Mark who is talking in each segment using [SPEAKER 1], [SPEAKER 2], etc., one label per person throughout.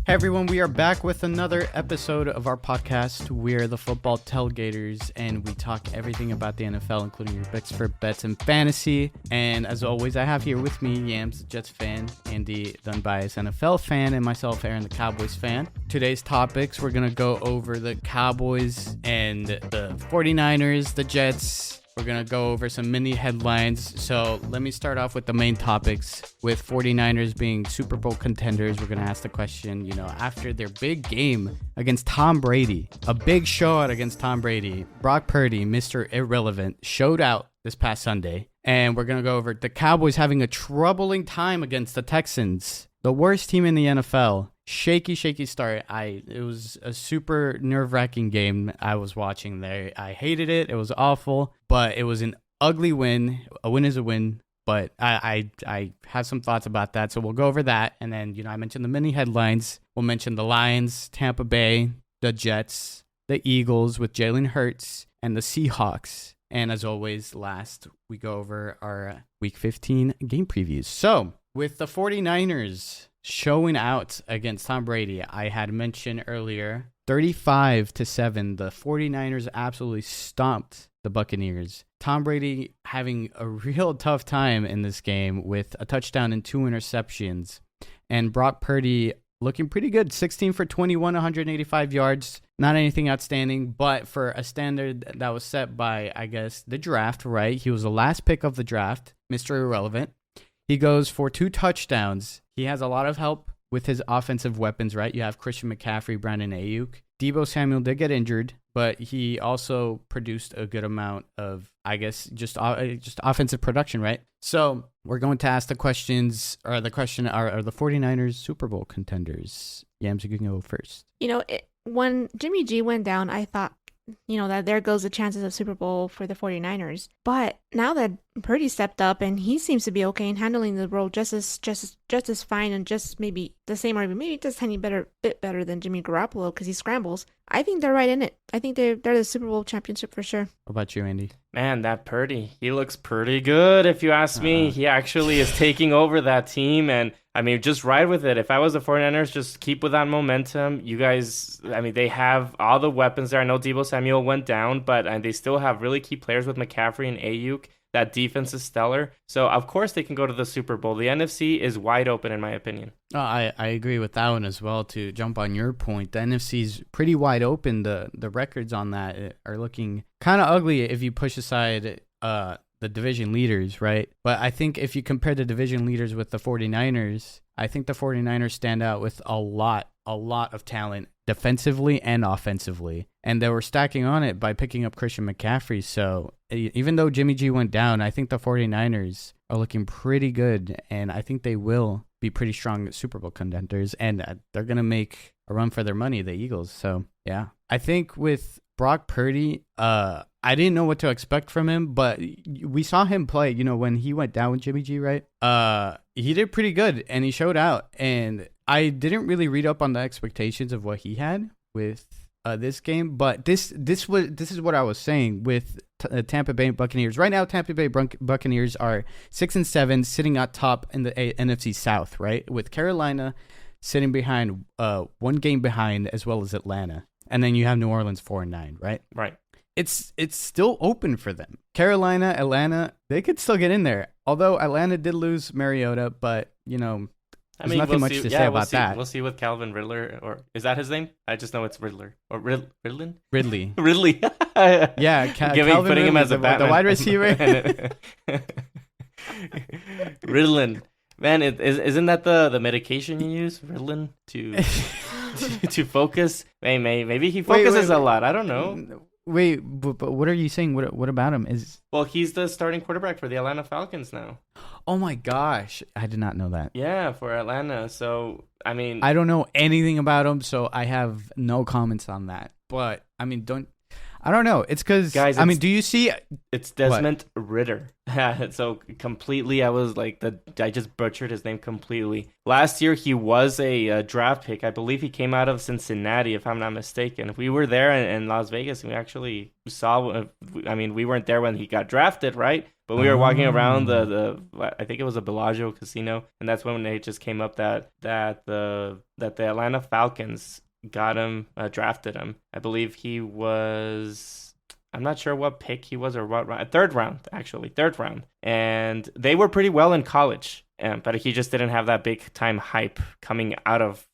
[SPEAKER 1] Hey everyone, we are back with another episode of our podcast. We're the Football Tailgaters, and we talk everything about the NFL, including your picks for bets and fantasy. And as always, I have here with me Yams, the Jets fan, Andy, the unbiased NFL fan, and myself, Aaron, the Cowboys fan. Today's topics, we're going to go over the Cowboys and the 49ers, the Jets. We're going to go over some mini headlines. So let me start off with the main topics. With 49ers being Super Bowl contenders, we're going to ask the question, after their big game against Tom Brady, a big showout against Tom Brady, Brock Purdy, Mr. Irrelevant, showed out this past Sunday. And we're going to go over the Cowboys having a troubling time against the Texans, the worst team in the NFL. Shaky start. It was a super nerve-wracking game I was watching there. I hated it. It was awful, but it was an ugly win. A win is a win, but I have some thoughts about that, so we'll go over that. And then, I mentioned the mini headlines. We'll mention the Lions, Tampa Bay, the Jets, the Eagles with Jaylon Hurts, and the Seahawks. And as always, last, we go over our Week 15 game previews. So, with the 49ers showing out against Tom Brady, I had mentioned earlier, 35-7, the 49ers absolutely stomped the Buccaneers. Tom Brady having a real tough time in this game with a touchdown and 2 interceptions. And Brock Purdy looking pretty good, 16 for 21, 185 yards. Not anything outstanding, but for a standard that was set by, I guess, the draft, right? He was the last pick of the draft, Mr. Irrelevant. He goes for 2 touchdowns. He has a lot of help with his offensive weapons, right? You have Christian McCaffrey, Brandon Ayuk. Deebo Samuel did get injured, but he also produced a good amount of, I guess, just offensive production, right? So we're going to ask the questions, or the question, are the 49ers Super Bowl contenders? Yams, you can go first.
[SPEAKER 2] When Jimmy G went down, I thought, that there goes the chances of Super Bowl for the 49ers. But now that Purdy stepped up and he seems to be okay and handling the role just as fine and just maybe the same or maybe just a tiny bit better than Jimmy Garoppolo because he scrambles, I think they're right in it. I think they're the Super Bowl championship for sure.
[SPEAKER 1] What about you, Andy?
[SPEAKER 3] Man, that Purdy, he looks pretty good if you ask me. He actually is taking over that team, and just ride with it. If I was the 49ers, just keep with that momentum. You guys, they have all the weapons there. I know Deebo Samuel went down, but they still have really key players with McCaffrey and Ayuk. That defense is stellar. So, of course, they can go to the Super Bowl. The NFC is wide open, in my opinion.
[SPEAKER 1] I agree with that one as well. To jump on your point, the NFC's pretty wide open. The records on that are looking kind of ugly if you push aside the division leaders, right? But I think if you compare the division leaders with the 49ers, I think the 49ers stand out with a lot of talent defensively and offensively. And they were stacking on it by picking up Christian McCaffrey. So even though Jimmy G went down, I think the 49ers are looking pretty good. And I think they will be pretty strong Super Bowl contenders. And they're going to make a run for their money, the Eagles. So, yeah. I think with Brock Purdy, I didn't know what to expect from him, but we saw him play, when he went down with Jimmy G, right? He did pretty good, and he showed out. And I didn't really read up on the expectations of what he had with this game, but this is what I was saying with Tampa Bay Buccaneers. Right now, Tampa Bay Buccaneers are 6-7, sitting at top in the NFC South, right? With Carolina sitting behind, 1 game behind, as well as Atlanta. And then you have New Orleans 4-9, right?
[SPEAKER 3] Right.
[SPEAKER 1] It's still open for them. Carolina, Atlanta, they could still get in there. Although Atlanta did lose Mariota, but, there's nothing much to say about that.
[SPEAKER 3] We'll see with Calvin Riddler, or is that his name? I just know it's Riddler. Or Riddlin?
[SPEAKER 1] Ridley.
[SPEAKER 3] Ridley.
[SPEAKER 1] Yeah,
[SPEAKER 3] Calvin
[SPEAKER 1] putting
[SPEAKER 3] Ridley,
[SPEAKER 1] him as the wide receiver.
[SPEAKER 3] Riddlin. Man, isn't that the medication you use, Riddlin, to focus? Maybe he focuses a lot. I don't know.
[SPEAKER 1] Wait, but what are you saying? What about him?
[SPEAKER 3] Well, he's the starting quarterback for the Atlanta Falcons now.
[SPEAKER 1] Oh my gosh, I did not know that.
[SPEAKER 3] Yeah, for Atlanta. So,
[SPEAKER 1] I don't know anything about him, so I have no comments on that. But, I don't know. It's because,
[SPEAKER 3] Guys,
[SPEAKER 1] I mean, do you see?
[SPEAKER 3] It's Desmond Ritter. So completely, I just butchered his name completely. Last year, he was a draft pick. I believe he came out of Cincinnati, if I'm not mistaken. We were there in Las Vegas, and we actually saw. I mean, we weren't there when he got drafted, right? But we were walking around I think it was a Bellagio casino, and that's when it just came up that the Atlanta Falcons got him, drafted him. I believe he was, I'm not sure what pick he was or what round. Third round. And they were pretty well in college, but he just didn't have that big time hype coming out of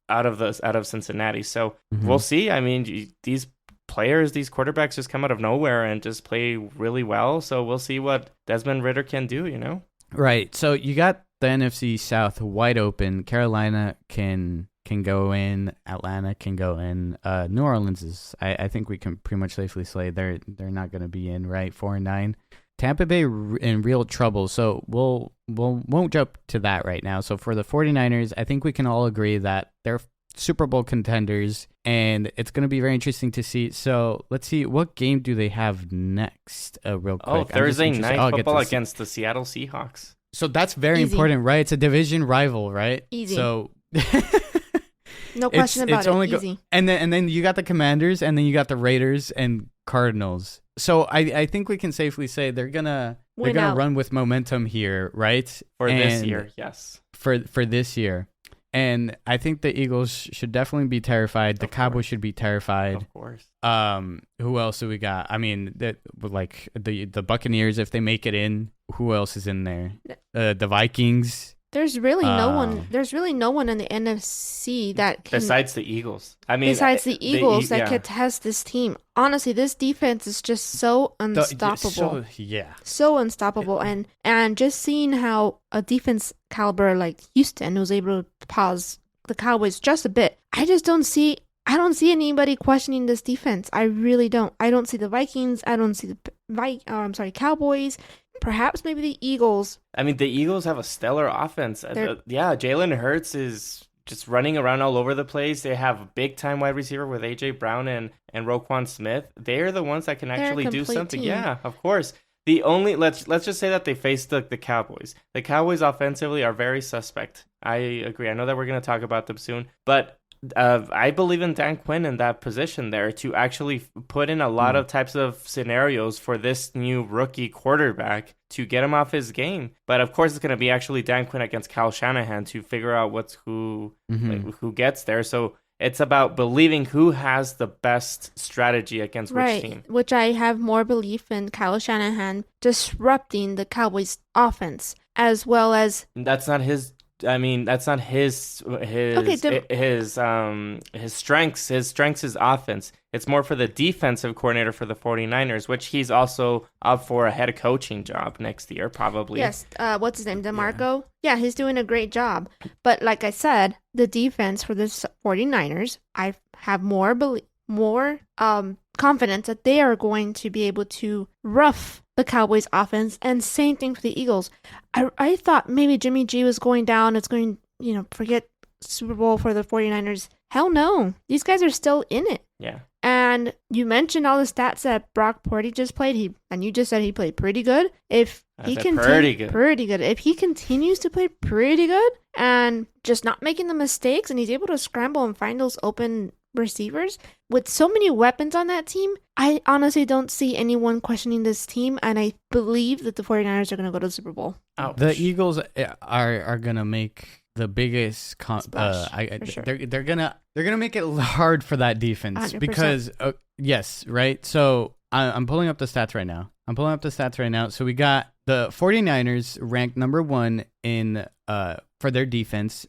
[SPEAKER 3] Cincinnati. So we'll see. I mean, these players, these quarterbacks just come out of nowhere and just play really well. So we'll see what Desmond Ritter can do, you know?
[SPEAKER 1] Right. So you got the NFC South wide open. Carolina can go in. Atlanta can go in. New Orleans is, I think we can pretty much safely say they're not going to be in, right? 4-9. Tampa Bay in real trouble. So won't jump to that right now. So for the 49ers, I think we can all agree that they're Super Bowl contenders, and it's going to be very interesting to see. So let's see, what game do they have next? Real quick.
[SPEAKER 3] Oh, Thursday night football against the Seattle Seahawks.
[SPEAKER 1] So that's very important, right? It's a division rival, right?
[SPEAKER 2] Easy.
[SPEAKER 1] So
[SPEAKER 2] no question about it. Easy.
[SPEAKER 1] And then you got the Commanders, and then you got the Raiders and Cardinals. So I think we can safely say they're gonna run with momentum here, right?
[SPEAKER 3] This year, yes.
[SPEAKER 1] For this year. And I think the Eagles should definitely be terrified. The Cowboys should be terrified.
[SPEAKER 3] Of course.
[SPEAKER 1] Who else do we got? I mean, the Buccaneers, if they make it in, who else is in there? The Vikings.
[SPEAKER 2] There's really no one. There's really no one in the NFC that can,
[SPEAKER 3] besides the Eagles. I mean,
[SPEAKER 2] besides the Eagles that could test this team. Honestly, this defense is just so unstoppable. So unstoppable, and just seeing how a defense caliber like Houston was able to pause the Cowboys just a bit. I don't see anybody questioning this defense. I really don't. I don't see the Vikings. I don't see the Cowboys. Perhaps maybe the Eagles.
[SPEAKER 3] I mean, the Eagles have a stellar offense. Jaylon Hurts is just running around all over the place. They have a big-time wide receiver with A.J. Brown and Roquan Smith. They're the ones that can actually do something.
[SPEAKER 2] Team.
[SPEAKER 3] Yeah, of course. The only let's just say that they faced the Cowboys. The Cowboys offensively are very suspect. I agree. I know that we're going to talk about them soon, but I believe in Dan Quinn in that position there to actually put in a lot of types of scenarios for this new rookie quarterback to get him off his game. But of course, it's going to be actually Dan Quinn against Kyle Shanahan to figure out who gets there. So it's about believing who has the best strategy against which team.
[SPEAKER 2] Which I have more belief in Kyle Shanahan disrupting the Cowboys' offense, as well as
[SPEAKER 3] that's not his. I mean, that's not his strengths. His strengths is offense. It's more for the defensive coordinator for the 49ers, which he's also up for a head coaching job next year, probably.
[SPEAKER 2] Yes. What's his name? DeMarco? Yeah, he's doing a great job. But like I said, the defense for the 49ers, I have more confidence that they are going to be able to rough the Cowboys offense, and same thing for the Eagles. I thought maybe Jimmy G was going down. It's going, forget Super Bowl for the 49ers. Hell no. These guys are still in it.
[SPEAKER 3] Yeah.
[SPEAKER 2] And you mentioned all the stats that Brock Purdy just played. And you just said he played pretty good. Pretty good. If he continues to play pretty good and just not making the mistakes, and he's able to scramble and find those open receivers with so many weapons on that team, I honestly don't see anyone questioning this team, and I believe that the 49ers are going to go to the Super Bowl.
[SPEAKER 3] Ouch.
[SPEAKER 1] The Eagles are going to make the biggest
[SPEAKER 2] for sure.
[SPEAKER 1] They're gonna make it hard for that defense
[SPEAKER 2] 100%.
[SPEAKER 1] because yes, right. So I'm pulling up the stats right now. So we got the 49ers ranked number 1 in for their defense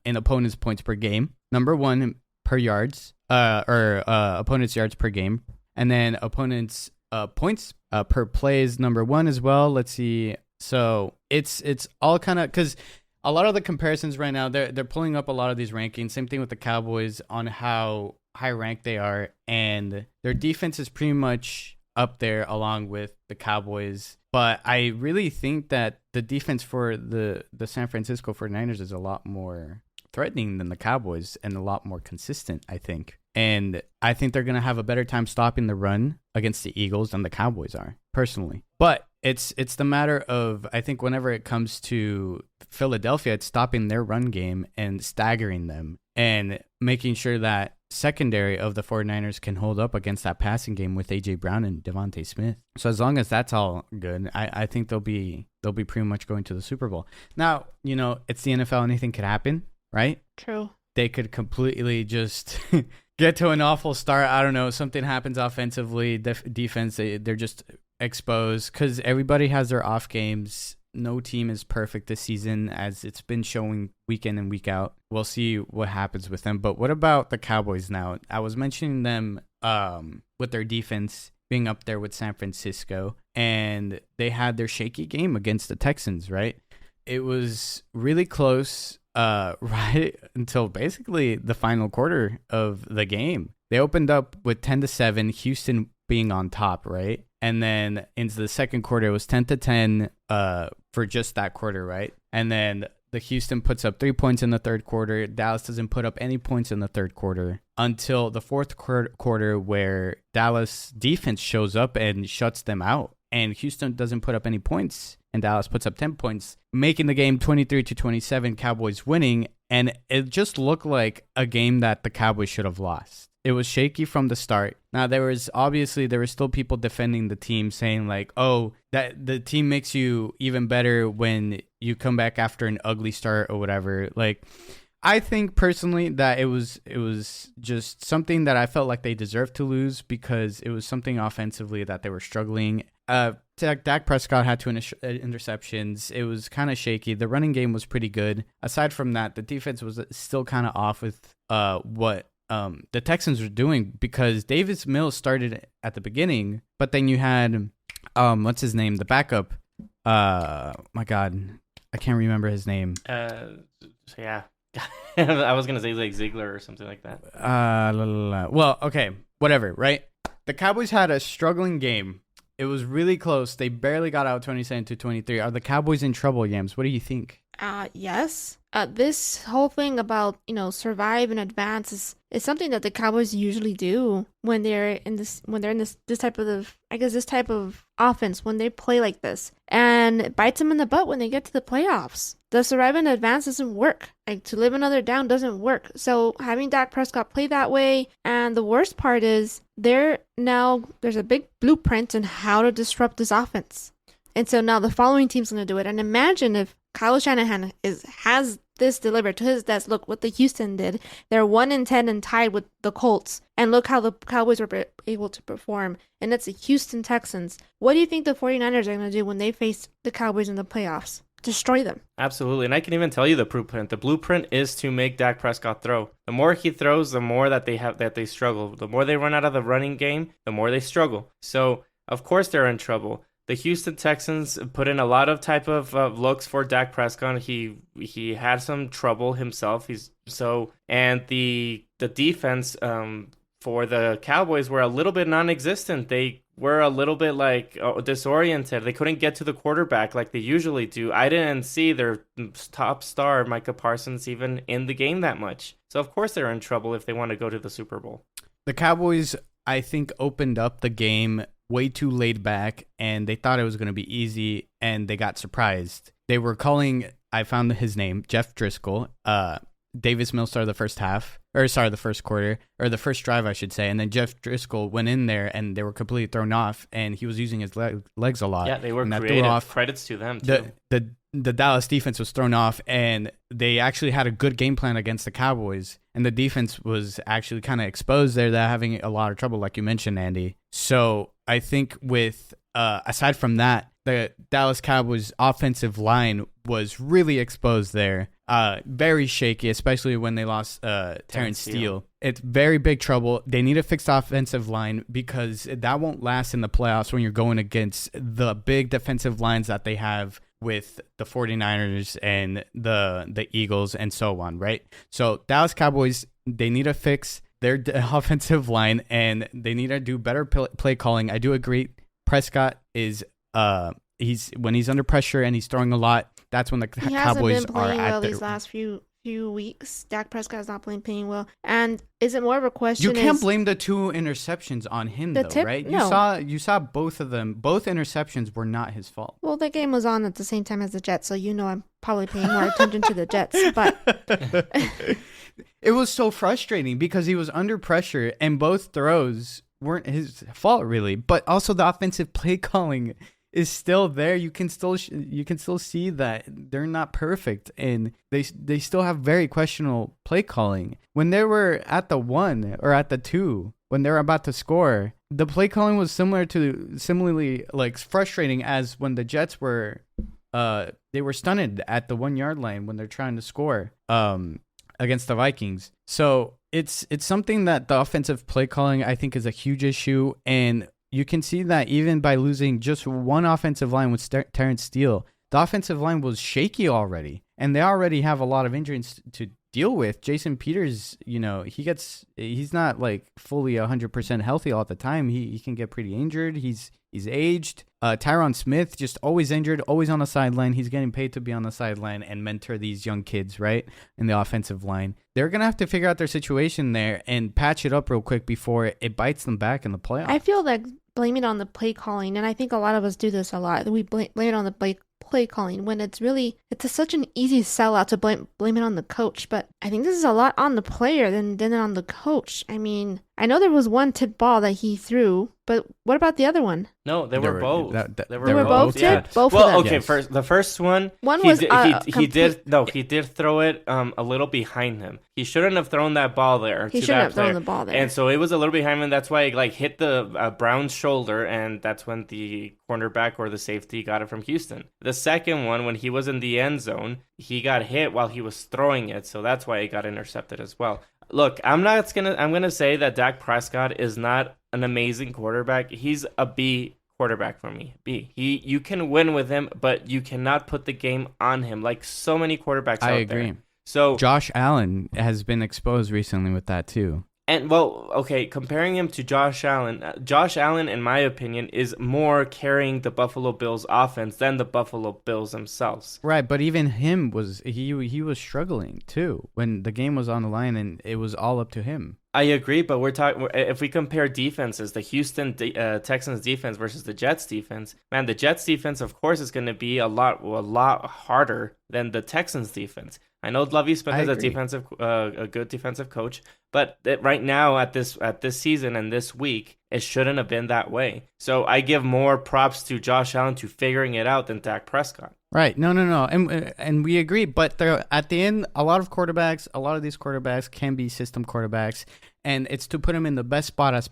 [SPEAKER 1] in opponents' points per game, number 1 per yards opponents' yards per game, and then opponents' points per play is number 1 as well. Let's see. So it's all kind of because a lot of the comparisons right now, they're pulling up a lot of these rankings. Same thing with the Cowboys on how high ranked they are, and their defense is pretty much up there along with the Cowboys. But I really think that the defense for the San Francisco 49ers is a lot more threatening than the Cowboys and a lot more consistent, I think. And I think they're going to have a better time stopping the run against the Eagles than the Cowboys are, personally. But it's the matter of, I think whenever it comes to Philadelphia, it's stopping their run game and staggering them and making sure that secondary of the 49ers can hold up against that passing game with A.J. Brown and Devontae Smith. So as long as that's all good, I think they'll be pretty much going to the Super Bowl. Now, it's the NFL. Anything could happen, right?
[SPEAKER 2] True.
[SPEAKER 1] They could completely just get to an awful start. I don't know. Something happens offensively, defense, they're just exposed because everybody has their off games. No team is perfect this season, as it's been showing week in and week out. We'll see what happens with them. But what about the Cowboys now? I was mentioning them with their defense being up there with San Francisco, and they had their shaky game against the Texans, right? It was really close right until basically the final quarter of the game. They opened up with 10-7, Houston being on top, right? And then into the second quarter, it was 10-10 for just that quarter, right? And then the Houston puts up 3 points in the third quarter. Dallas doesn't put up any points in the third quarter until the fourth quarter where Dallas defense shows up and shuts them out. And Houston doesn't put up any points, and Dallas puts up 10 points, making the game 23-27, Cowboys winning. And it just looked like a game that the Cowboys should have lost. It was shaky from the start. Now, there were still people defending the team saying like, oh, that the team makes you even better when you come back after an ugly start or whatever. Like, I think personally that it was just something that I felt like they deserved to lose because it was something offensively that they were struggling. Dak Prescott had 2 interceptions. It was kind of shaky. The running game was pretty good. Aside from that, the defense was still kind of off with what the Texans were doing because Davis Mills started at the beginning, but then you had what's his name, the backup. My God, I can't remember his name.
[SPEAKER 3] Yeah. I was gonna say like Ziegler or something like that.
[SPEAKER 1] Well, okay, whatever, right? The Cowboys had a struggling game. It was really close. They barely got out 27-23. Are the Cowboys in trouble, Yams? What do you think?
[SPEAKER 2] Yes. This whole thing about, survive and advance is something that the Cowboys usually do when they're in this type of offense, when they play like this. And it bites them in the butt when they get to the playoffs. The survive and advance doesn't work. Like, to live another down doesn't work. So having Dak Prescott play that way, and the worst part is there's a big blueprint on how to disrupt this offense. And so now the following team's going to do it. And imagine if Kyle Shanahan has this delivered to his desk. Look what the Houston did. They're 1-10 and tied with the Colts. And look how the Cowboys were able to perform. And it's the Houston Texans. What do you think the 49ers are going to do when they face the Cowboys in the playoffs? Destroy them.
[SPEAKER 3] Absolutely. And I can even tell you the blueprint. The blueprint is to make Dak Prescott throw. The more he throws, the more that they struggle. The more they run out of the running game, the more they struggle. So, of course, they're in trouble. The Houston Texans put in a lot of type of looks for Dak Prescott. He had some trouble himself. And the defense for the Cowboys were a little bit non-existent. They were a little bit disoriented. They couldn't get to the quarterback like they usually do. I didn't see their top star, Micah Parsons, even in the game that much. So of course they're in trouble if they want to go to the Super Bowl.
[SPEAKER 1] The Cowboys, I think, opened up the game way too laid back, and they thought it was going to be easy, and they got surprised. They were calling, I found his name, Jeff Driscoll. Davis Mills started the first quarter, or the first drive, I should say, and then Jeff Driscoll went in there, and they were completely thrown off, and he was using his legs a lot.
[SPEAKER 3] Yeah, they were creative. Credits to them, too.
[SPEAKER 1] The Dallas defense was thrown off, and they actually had a good game plan against the Cowboys, and the defense was actually kind of exposed there. They're having a lot of trouble, like you mentioned, Andy. So I think with aside from that, the Dallas Cowboys offensive line was really exposed there. Very shaky, especially when they lost Terrence Steele. It's very big trouble. They need a fixed offensive line because that won't last in the playoffs when you're going against the big defensive lines that they have with the 49ers and the Eagles and so on, right? So Dallas Cowboys, they need to fix their offensive line, and they need to do better play calling. I do agree. Prescott is when he's under pressure and he's throwing a lot, that's when the Cowboys
[SPEAKER 2] hasn't been playing
[SPEAKER 1] are at
[SPEAKER 2] well these last few few weeks. Dak Prescott is not playing well. And is it more of a question?
[SPEAKER 1] You can't blame the 2 interceptions on him, though, right?
[SPEAKER 2] No.
[SPEAKER 1] You saw both of them. Both interceptions were not his fault.
[SPEAKER 2] Well, the game was on at the same time as the Jets, so I'm probably paying more attention to the Jets. But
[SPEAKER 1] it was so frustrating because he was under pressure, and both throws weren't his fault, really. But also the offensive play calling is still there. You can still see that they're not perfect, and they still have very questionable play calling. When they were at the 1 or at the 2, when they were about to score, the play calling was similarly like frustrating as when the Jets were they were stunned at the 1 yard line when they're trying to score against the Vikings. So it's something that the offensive play calling, I think, is a huge issue. And you can see that even by losing just one offensive line with Terrence Steele, the offensive line was shaky already. And they already have a lot of injuries to deal with. Jason Peters, he's not like fully 100% healthy all the time. He can get pretty injured. He's aged. Tyron Smith, just always injured, always on the sideline. He's getting paid to be on the sideline and mentor these young kids, right, in the offensive line. They're going to have to figure out their situation there and patch it up real quick before it bites them back in the playoffs.
[SPEAKER 2] I feel like blame it on the play calling, and I think a lot of us do this a lot. We blame it on the play calling when it's such an easy sellout to blame it on the coach. But I think this is a lot on the player than on the coach. I mean, I know there was one tip ball that he threw, but what about the other one?
[SPEAKER 3] No, they were both.
[SPEAKER 2] They were both tipped? Both of them.
[SPEAKER 3] Well, okay, first the first one, he did throw it a little behind him. He shouldn't have thrown that ball there.
[SPEAKER 2] He shouldn't have thrown the ball there.
[SPEAKER 3] And so it was a little behind him. That's why it hit the Brown's shoulder, and that's when the cornerback or the safety got it from Houston. The second one, when he was in the end zone, he got hit while he was throwing it, so that's why it got intercepted as well. Look, I'm gonna say that Dak Prescott is not an amazing quarterback. He's a B quarterback for me. B. You can win with him, but you cannot put the game on him like so many quarterbacks out there. I agree. So
[SPEAKER 1] Josh Allen has been exposed recently with that too.
[SPEAKER 3] And, well, okay, comparing him to Josh Allen, in my opinion, is more carrying the Buffalo Bills offense than the Buffalo Bills themselves.
[SPEAKER 1] Right, but even him he was struggling, too, when the game was on the line and it was all up to him.
[SPEAKER 3] I agree, but we're talking. If we compare defenses, the Houston Texans defense versus the Jets defense, man, the Jets defense, of course, is going to be a lot harder than the Texans defense. I know Lovie Smith is a good defensive coach, but right now at this season and this week, it shouldn't have been that way. So I give more props to Josh Allen to figuring it out than Dak Prescott.
[SPEAKER 1] Right. No. And we agree. But at the end, a lot of these quarterbacks can be system quarterbacks. And it's to put them in the best spot,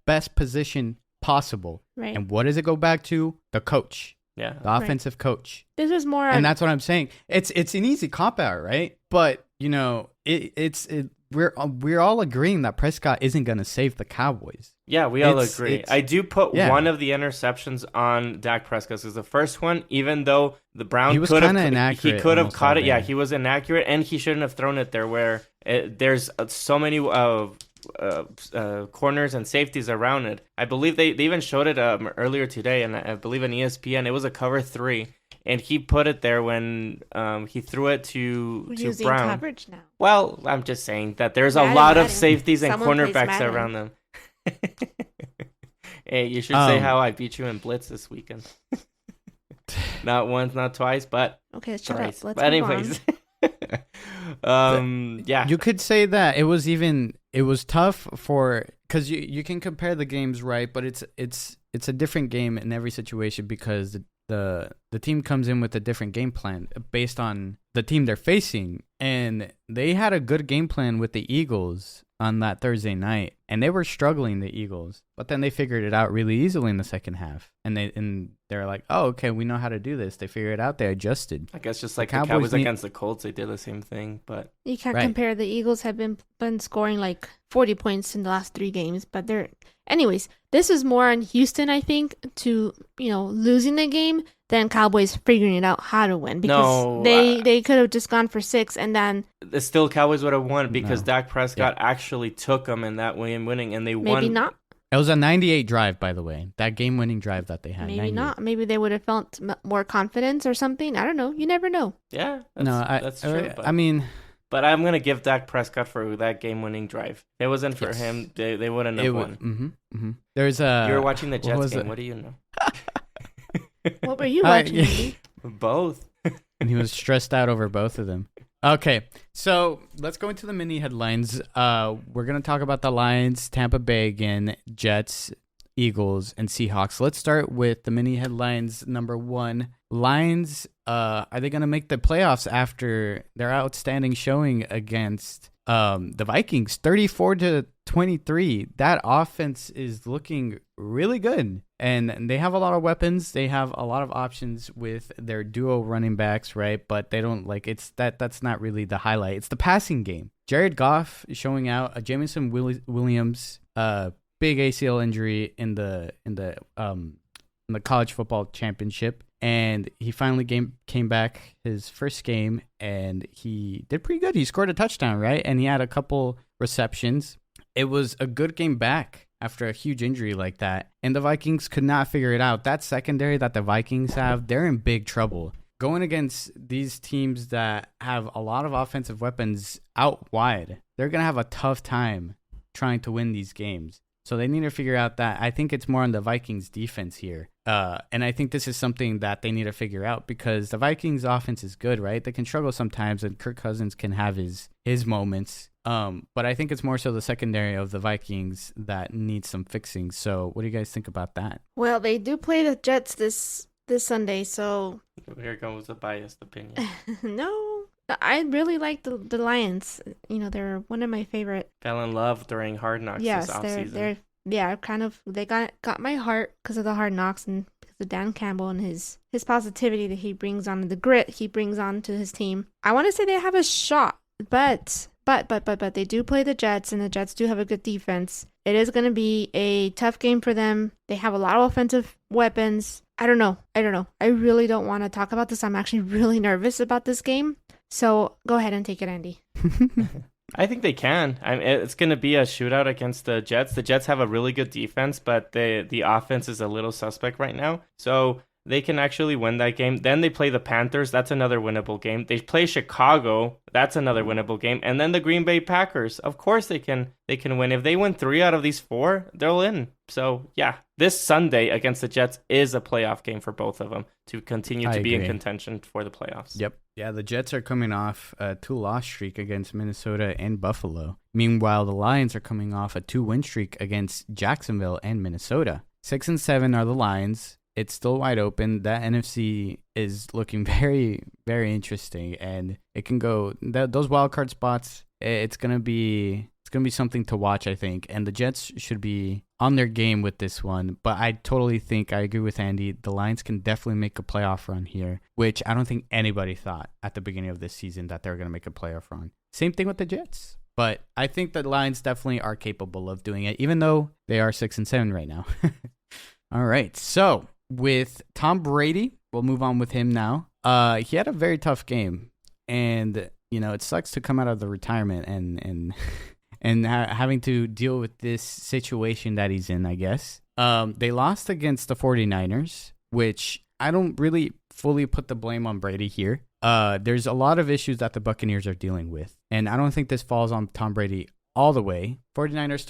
[SPEAKER 1] best position possible. Right. And what does it go back to? The coach.
[SPEAKER 3] Yeah.
[SPEAKER 1] The offensive coach.
[SPEAKER 2] This is more.
[SPEAKER 1] And that's what I'm saying. It's an easy cop-out, right? But, we're all agreeing that Prescott isn't going to save the Cowboys.
[SPEAKER 3] Yeah, we all agree. I do put one of the interceptions on Dak Prescott because the first one, even though the Browns
[SPEAKER 1] he could have
[SPEAKER 3] caught it. Yeah, he was inaccurate, and he shouldn't have thrown it there where there's so many corners and safeties around it. I believe they even showed it earlier today, and I believe on ESPN, it was a cover 3. And he put it there when he threw it to
[SPEAKER 2] using
[SPEAKER 3] Brown.
[SPEAKER 2] Coverage now.
[SPEAKER 3] Well, I'm just saying that there's a lot of safeties and cornerbacks around them. Hey, you should say how I beat you in blitz this weekend. Not once, not twice, but
[SPEAKER 2] okay, shut up. Let's
[SPEAKER 3] but anyways, yeah,
[SPEAKER 1] you could say that it was tough because you can compare the games, right? But it's a different game in every situation because the team comes in with a different game plan based on the team they're facing, and they had a good game plan with the Eagles on that Thursday night, and they were struggling, the Eagles, but then they figured it out really easily in the second half, and they're like, oh, okay, we know how to do this. They figured it out. They adjusted.
[SPEAKER 3] I guess just like the Cowboys against the Colts, they did the same thing, but
[SPEAKER 2] you can't compare. The Eagles have been scoring like 40 points in the last 3 games, but anyways, this is more on Houston, I think, to losing the game than Cowboys figuring it out how to win, because they could have just gone for 6 and then
[SPEAKER 3] still Cowboys would have won because Dak Prescott actually took them in that way and winning, and they won.
[SPEAKER 2] Maybe not.
[SPEAKER 1] It was a 98 drive, by the way. That game-winning drive that they had.
[SPEAKER 2] Maybe
[SPEAKER 1] 98.
[SPEAKER 2] not. Maybe they would have felt more confidence or something. I don't know. You never know.
[SPEAKER 3] Yeah, that's true.
[SPEAKER 1] I mean,
[SPEAKER 3] But I'm going to give Dak Prescott for that game-winning drive. If it wasn't for him, they wouldn't have won.
[SPEAKER 1] There's a...
[SPEAKER 3] You were watching the
[SPEAKER 1] what
[SPEAKER 3] Jets
[SPEAKER 1] was
[SPEAKER 3] game.
[SPEAKER 1] it?
[SPEAKER 3] What do you know?
[SPEAKER 2] What were you watching?
[SPEAKER 1] yeah.
[SPEAKER 2] Andy?
[SPEAKER 3] Both.
[SPEAKER 1] And he was stressed out over both of them. Okay, so let's go into the mini headlines. We're going to talk about the Lions, Tampa Bay again, Jets, Eagles, and Seahawks. Let's start with the mini headlines. Number one, Lions, are they going to make the playoffs after their outstanding showing against the Vikings? 34-23. That offense is looking really good. And they have a lot of weapons. They have a lot of options with their duo running backs, right? But they don't that's not really the highlight. It's the passing game. Jared Goff showing out. Jameson Williams, big ACL injury in the college football championship, and he finally came back his first game, and he did pretty good. He scored a touchdown, right? And he had a couple receptions. It was a good game back after a huge injury like that, and the Vikings could not figure it out. That secondary that the Vikings have, they're in big trouble. Going against these teams that have a lot of offensive weapons out wide, they're going to have a tough time trying to win these games. So they need to figure out that. I think it's more on the Vikings defense here. And I think this is something that they need to figure out because the Vikings offense is good, right? They can struggle sometimes, and Kirk Cousins can have his moments. But I think it's more so the secondary of the Vikings that needs some fixing. So what do you guys think about that?
[SPEAKER 2] Well, they do play the Jets this Sunday, so...
[SPEAKER 3] Here comes a biased opinion.
[SPEAKER 2] No, I really like the Lions. You know, they're one of my favorite.
[SPEAKER 3] Fell in love during Hard Knocks
[SPEAKER 2] Yes,
[SPEAKER 3] this offseason.
[SPEAKER 2] they got my heart because of the Hard Knocks and because of Dan Campbell and his positivity that he brings on, the grit he brings on to his team. I want to say they have a shot, but they do play the Jets, and the Jets do have a good defense. It is going to be a tough game for them. They have a lot of offensive weapons. I don't know. I really don't want to talk about this. I'm actually really nervous about this game. So go ahead and take it, Andy.
[SPEAKER 3] I think they can. It's going to be a shootout against the Jets. The Jets have a really good defense, but the offense is a little suspect right now. So they can actually win that game. Then they play the Panthers. That's another winnable game. They play Chicago. That's another winnable game. And then the Green Bay Packers. Of course they can win. If they win 3 out of these 4, they'll in. So, yeah, this Sunday against the Jets is a playoff game for both of them to continue to be in contention for the playoffs.
[SPEAKER 1] Yep. Yeah, the Jets are coming off a 2-loss streak against Minnesota and Buffalo. Meanwhile, the Lions are coming off a 2-win streak against Jacksonville and Minnesota. 6-7 are the Lions. It's still wide open. That NFC is looking very, very interesting, and it can go those wild card spots. It's gonna be something to watch, I think. And the Jets should be on their game with this one. But I totally think I agree with Andy. The Lions can definitely make a playoff run here, which I don't think anybody thought at the beginning of this season that they were gonna make a playoff run. Same thing with the Jets. But I think the Lions definitely are capable of doing it, even though they are 6-7 right now. All right, so. With Tom Brady, we'll move on with him now. He had a very tough game, and it sucks to come out of the retirement and having to deal with this situation that he's in, I guess. They lost against the 49ers, which I don't really fully put the blame on Brady here. There's a lot of issues that the Buccaneers are dealing with, and I don't think this falls on Tom Brady all the way. 49ers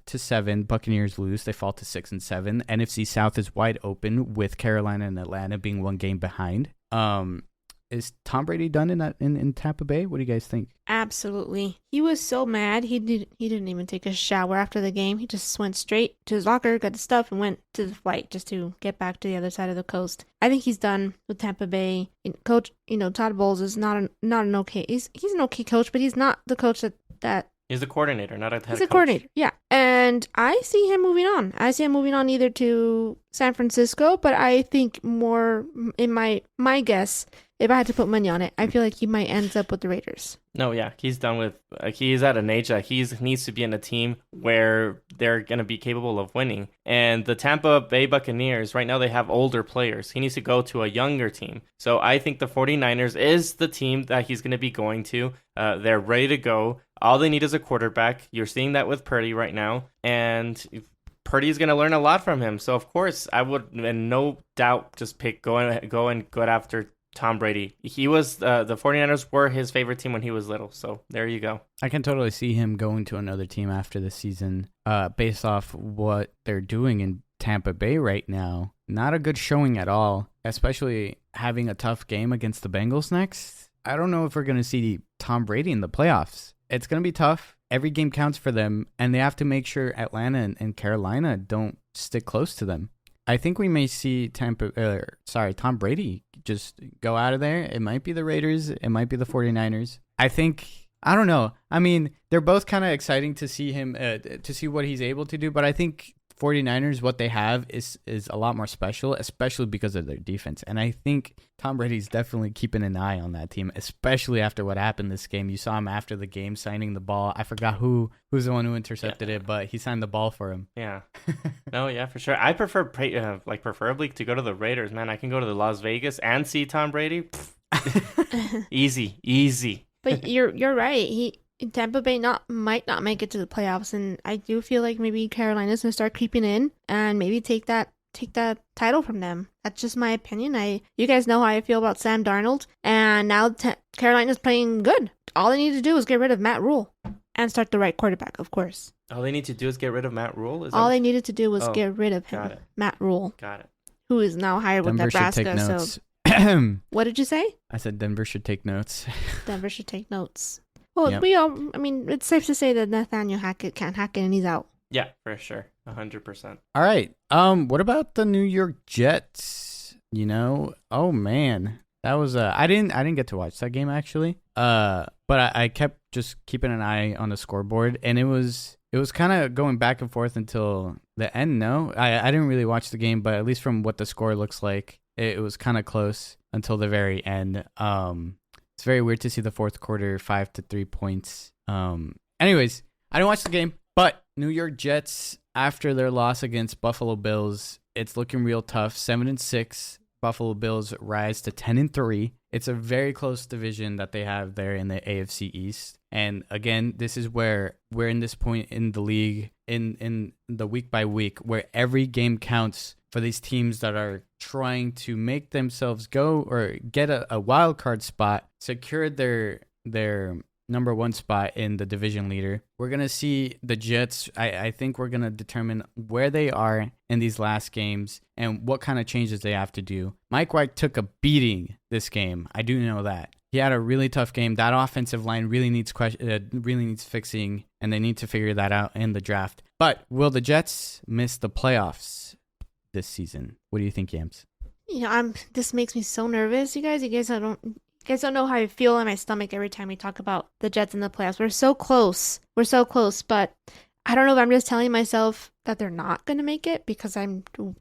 [SPEAKER 1] 35-7. Buccaneers lose. They fall to 6-7. NFC South is wide open with Carolina and Atlanta being one game behind. Is Tom Brady done in Tampa Bay? What do you guys think?
[SPEAKER 2] Absolutely. He was so mad. He didn't even take a shower after the game. He just went straight to his locker, got his stuff, and went to the flight just to get back to the other side of the coast. I think he's done with Tampa Bay. Coach, Todd Bowles is not an okay. He's an okay coach, but he's not the coach that.
[SPEAKER 3] He's a coordinator, not a head coach.
[SPEAKER 2] He's a coordinator, yeah. And I see him moving on. I see him moving on either to San Francisco, but I think more in my guess, if I had to put money on it, I feel like he might end up with the Raiders. No,
[SPEAKER 3] yeah, he's done with. He's at an age that he needs to be in a team where they're going to be capable of winning. And the Tampa Bay Buccaneers, right now, they have older players. He needs to go to a younger team. So I think the 49ers is the team that he's going to be going to. They're ready to go. All they need is a quarterback. You're seeing that with Purdy right now. And Purdy's going to learn a lot from him. So, of course, I would, in no doubt, just go and go after Tom Brady. He was the 49ers were his favorite team when he was little. So there you go.
[SPEAKER 1] I can totally see him going to another team after the season based off what they're doing in Tampa Bay right now. Not a good showing at all, especially having a tough game against the Bengals next. I don't know if we're going to see Tom Brady in the playoffs. It's going to be tough. Every game counts for them, and they have to make sure Atlanta and Carolina don't stick close to them. I think we may see Tom Brady just go out of there. It might be the Raiders. It might be the 49ers. I don't know. I mean, they're both kind of exciting to see him, to see what he's able to do. But I think 49ers, what they have is a lot more special, especially because of their defense. And I think Tom Brady's definitely keeping an eye on that team, especially after what happened this game. You saw him after the game signing the ball. I forgot who's the one who intercepted it, but he signed the ball for him.
[SPEAKER 3] Yeah. No, yeah, for sure. I prefer, preferably to go to the Raiders, man. I can go to the Las Vegas and see Tom Brady. Easy.
[SPEAKER 2] But you're right. Tampa Bay might not make it to the playoffs, and I do feel like maybe Carolina's gonna start creeping in and maybe take that title from them. That's just my opinion. You guys know how I feel about Sam Darnold, and now Carolina's playing good. All they need to do is get rid of Matt Rule and start the right quarterback, of course.
[SPEAKER 3] All they need to do is get rid of Matt Rule?
[SPEAKER 2] All they needed to do was get rid of him, Matt Rule.
[SPEAKER 3] Got it.
[SPEAKER 2] Who is now hired with Nebraska. So, what did you say?
[SPEAKER 1] I said Denver should take notes.
[SPEAKER 2] Denver should take notes. Well,
[SPEAKER 1] Yep.
[SPEAKER 2] It's safe to say that Nathaniel Hackett can't hack it and he's out.
[SPEAKER 3] Yeah, for sure. 100%.
[SPEAKER 1] All right. What about the New York Jets? Oh man, that was I didn't get to watch that game actually. But I kept just keeping an eye on the scoreboard, and it was kind of going back and forth until the end. No, I didn't really watch the game, but at least from what the score looks like, it was kind of close until the very end. It's very weird to see the fourth quarter 5-3 points. Anyways, I didn't watch the game, but New York Jets, after their loss against Buffalo Bills, it's looking real tough. 7-6. Buffalo Bills rise to 10-3. It's a very close division that they have there in the AFC East. And again, this is where we're in this point in the league, in the week by week, where every game counts for these teams that are trying to make themselves go or get a wild card spot, secure their number one spot in the division leader. We're going to see the Jets. I think we're going to determine where they are in these last games and what kind of changes they have to do. Mike White took a beating this game. I do know that. He had a really tough game. That offensive line really needs fixing, and they need to figure that out in the draft. But will the Jets miss the playoffs this season? What do you think, Yams?
[SPEAKER 2] This makes me so nervous, you guys. You guys don't know how I feel in my stomach every time we talk about the Jets in the playoffs. We're so close, but I don't know if I'm just telling myself that they're not going to make it because I